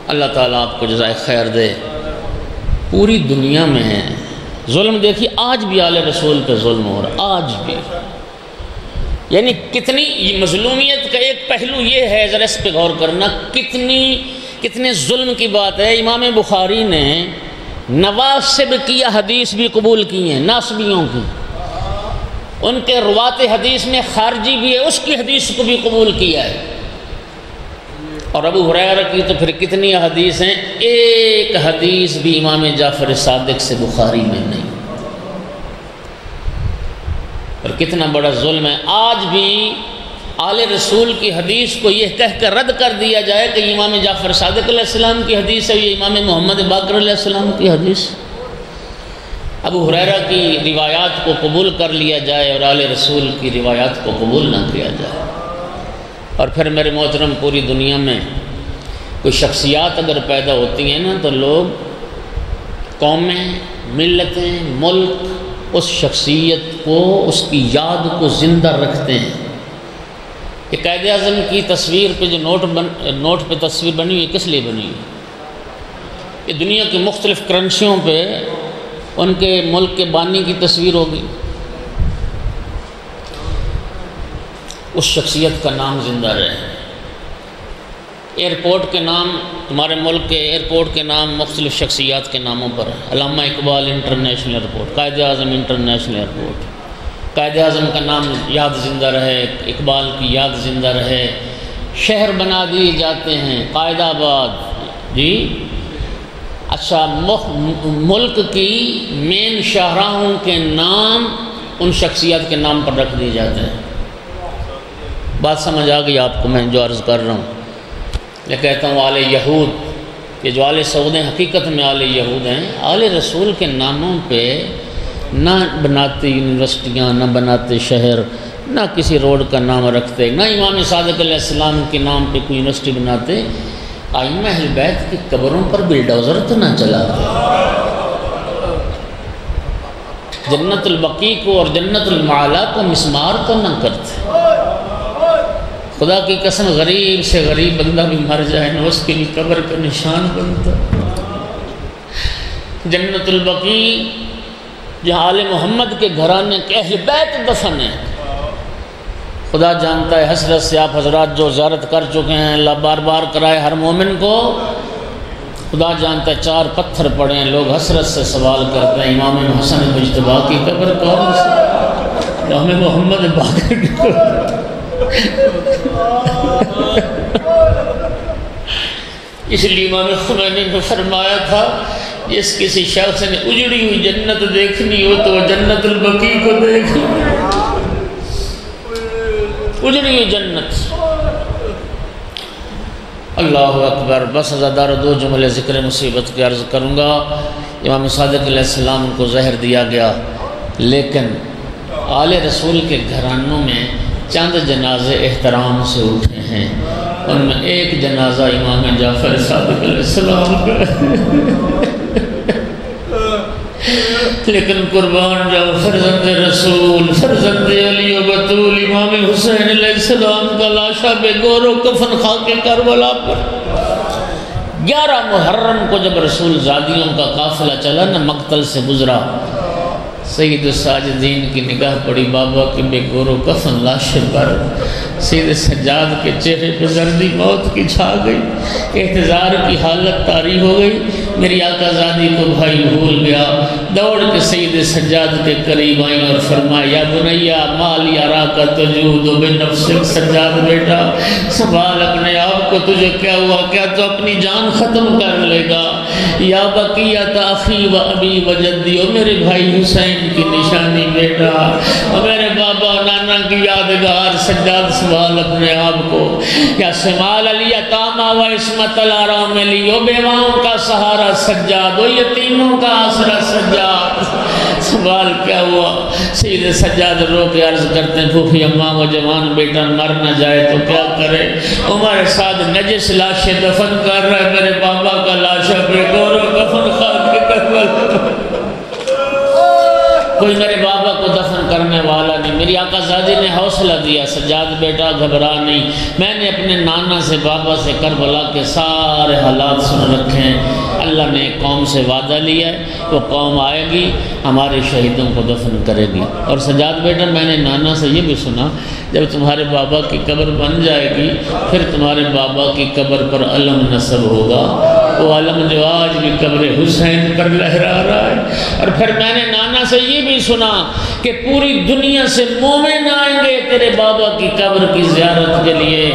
اللہ تعالیٰ آپ کو جزائے خیر دے۔ پوری دنیا میں ہے ظلم، دیکھیے آج بھی آل رسول پہ ظلم ہو رہا، آج بھی یعنی کتنی مظلومیت کا ایک پہلو یہ ہے، ذرا اس پہ غور کرنا، کتنے ظلم کی بات ہے۔ امام بخاری نے نواسب کی حدیث بھی قبول کی ہیں، ناسبیوں کی، ان کے روات حدیث میں خارجی بھی ہے، اس کی حدیث کو بھی قبول کیا ہے۔ اور ابو ہریرہ کی تو پھر کتنی حدیث ہیں، ایک حدیث بھی امام جعفر صادق سے بخاری میں نہیں۔ اور کتنا بڑا ظلم ہے، آج بھی آل رسول کی حدیث کو یہ کہہ کر رد کر دیا جائے کہ امام جعفر صادق علیہ السلام کی حدیث ہے، یہ امام محمد باقر علیہ السلام کی حدیث۔ ابو ہریرہ کی روایات کو قبول کر لیا جائے اور آل رسول کی روایات کو قبول نہ کیا جائے۔ اور پھر میرے محترم، پوری دنیا میں کوئی شخصیات اگر پیدا ہوتی ہیں نا، تو لوگ، قومیں، ملتیں، ملک اس شخصیت کو، اس کی یاد کو زندہ رکھتے ہیں۔ کہ قائد اعظم کی تصویر پہ جو نوٹ پہ تصویر بنی ہوئی، کس لیے بنی ہوئی؟ کہ دنیا کی مختلف کرنسیوں پہ ان کے ملک کے بانی کی تصویر ہوگی، اس شخصیت کا نام زندہ رہے۔ ایئرپورٹ کے نام، تمہارے ملک کے ایئرپورٹ کے نام مختلف شخصیات کے ناموں پر ہے۔ علامہ Iqbal international airport, Quaid Azam international airport, Quaid Azam کا نام یاد زندہ رہے، اقبال کی یاد زندہ رہے۔ شہر بنا دیے جاتے ہیں، قائد آباد، جی اچھا، ملک کی مین شاہراہوں کے نام ان شخصیات کے نام پر رکھ دیے جاتے ہیں۔ بات سمجھ آ گئی آپ کو میں جو عرض کر رہا ہوں؟ میں کہتا ہوں آل یہود، یہ جو آل سعود ہیں حقیقت میں آل یہود ہیں۔ آل رسول کے ناموں پہ نہ بناتے یونیورسٹیاں، نہ بناتے شہر، نہ کسی روڈ کا نام رکھتے، نہ امام صادق علیہ السلام کے نام پہ کوئی یونیورسٹی بناتے۔ ائمہ اہل بیت کی قبروں پر بلڈوزر تو نہ چلاتے، جنت البقیع کو اور جنت المعلا کو مسمار تو نہ کرتے۔ خدا کی قسم، غریب سے غریب بندہ بھی مر جائے نا، اس کی بھی قبر کا نشان بنتا۔ جنت البقیع جہاں آل محمد کے گھرانے کے اہل بیت دفن ہیں، خدا جانتا ہے حسرت سے آپ حضرات جو زیارت کر چکے ہیں، اللہ بار بار کرائے ہر مومن کو، خدا جانتا ہے 4 پتھر پڑے ہیں، لوگ حسرت سے سوال کرتے ہیں امام حسن مجتبیٰ کی قبر کون سی؟ امام محمد باقر کی قبر۔ اس لیے امام خمینی نے فرمایا تھا، جس کسی شخص نے اجڑی ہوئی جنت دیکھنی ہو تو وہ جنت البقیع کو دیکھ، اجڑی ہوئی جنت۔ اللہ اکبر۔ بس ازادار 2 جملے ذکر مصیبت کے عرض کروں گا۔ امام صادق علیہ السلام کو زہر دیا گیا، لیکن آل رسول کے گھرانوں میں چند جنازے احترام سے اٹھے ہیں، ان میں ایک جنازہ امام جعفر صادق علیہ السلام کا، لیکن قربان جاؤ فرزند رسول، فرزند علی و بطول امام حسین علیہ السلام کا لاشا بے گور و کفن خاک کربلا پر 11 محرم کو جب رسول زادیوں کا قافلہ چلا نا، مقتل سے گزرا، سید الساجدین کی نگاہ پڑی بابا کے بے گور و کفن لاش پر، سید سجاد کے چہرے پہ زردی موت کی چھا گئی، احتضار کی حالت طاری ہو گئی۔ میری آقا زادی کو بھائی بھول گیا، دوڑ کے سید سجاد کے قریب آئیں اور فرمایا، یا بنیا مال یارا کا تجود بنفسک، سجاد بیٹا سنبھال اپنے آپ کو، تجھے کیا ہوا؟ کیا تو اپنی جان ختم کر لے گا؟ یا بقیت اخی و ابی و جدی، او میرے بھائی حسین کی نشانی بیٹا، او میرے بابا نانا کی یادگار، سجاد سنبھال اپنے آپ کو۔ یا سمال علی یتاما و عصمت الارام علی، او بیواؤں کا سہارا سجاد، او یتیموں کا آسرا سجاد، سوال کیا ہوا؟ سید سجاد رو کے عرض کرتے ہیں، پھوپھی اماں وہ جوان بیٹا مر نہ جائے تو کیا کرے؟ عمر سعد نجس لاش دفن کر رہا ہے، میرے بابا کا لاشا بے گور و کفن خاک کے کربلا، کوئی میرے بابا کو دفن کرنے والا نہیں۔ میری آقا زادی نے حوصلہ دیا، سجاد بیٹا گھبرا نہیں، میں نے اپنے نانا سے بابا سے کربلا کے سارے حالات سن رکھے ہیں، اللہ نے قوم سے وعدہ لیا ہے وہ قوم آئے گی ہمارے شہیدوں کو دفن کرے گی۔ اور سجاد بیٹا میں نے نانا سے یہ بھی سنا جب تمہارے بابا کی قبر بن جائے گی پھر تمہارے بابا کی قبر پر علم نصب ہوگا، وہ علم جو آج بھی قبر حسین پر لہرا رہا ہے۔ اور پھر میں نے نانا سے یہ بھی سنا کہ پوری دنیا سے مومن آئیں گے تیرے بابا کی قبر کی زیارت کے لیے۔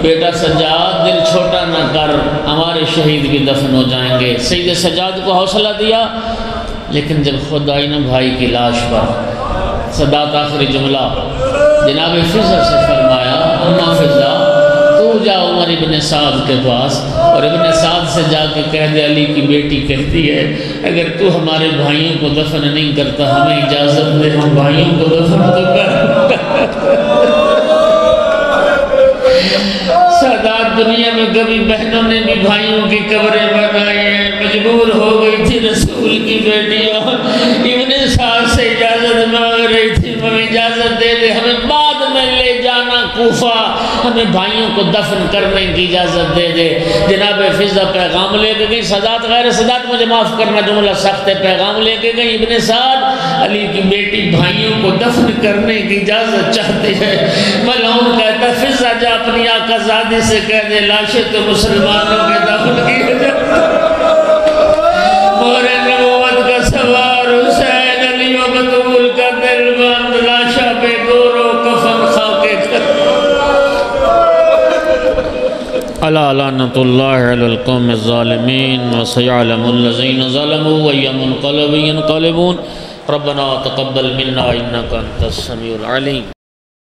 بیٹا سجاد دل چھوٹا نہ کر، ہمارے شہید بھی دفن ہو جائیں گے۔ سید سجاد کو حوصلہ دیا، لیکن جب خود آئی نا بھائی کی لاش پر، سادات آخری جملہ جناب فضا سے فرمایا، اما فضا تو جا عمر ابن سعد کے پاس اور ابن سعد سے جا کے کہہ دے علی کی بیٹی کہتی ہے اگر تو ہمارے بھائیوں کو دفن نہیں کرتا ہمیں اجازت دے ہم بھائیوں کو دفن تو کر۔ سادات دنیا میں کبھی بہنوں نے بھی بھائیوں کی قبریں بنائی ہیں، مجبور ہو گئی تھی رسول کی بیٹی اور ابن سعد سے اجازت مانگ رہی تھی، ہمیں اجازت دے دے ہمیں بعد میں لے جانا کوفہ، ہمیں بھائیوں کو دفن کرنے کی اجازت دے دے۔ جناب فضا پیغام لے کے گئی، سادات غیر سادات مجھے معاف کرنا جملہ سخت ہے، پیغام لے کے گئی ابن سعد علی کی بیٹی بھائیوں کو دفن کرنے کی اجازت چاہتی ہے۔ ملعون کہتا فضا جا اپنی آقا زادی سے کہہ دے لاشیں تو مسلمانوں کے دفن کی مہر نبوت کا سوار حسین علی و بطول کا دل بند لاشا پہ گورو کفن خاکے کر۔ الا لعنت اللہ علی القوم الظالمین وسيعلم الذین ظلموا وأي منقلب ينقلبون ربنا تقبل منا انك انت السميع العليم۔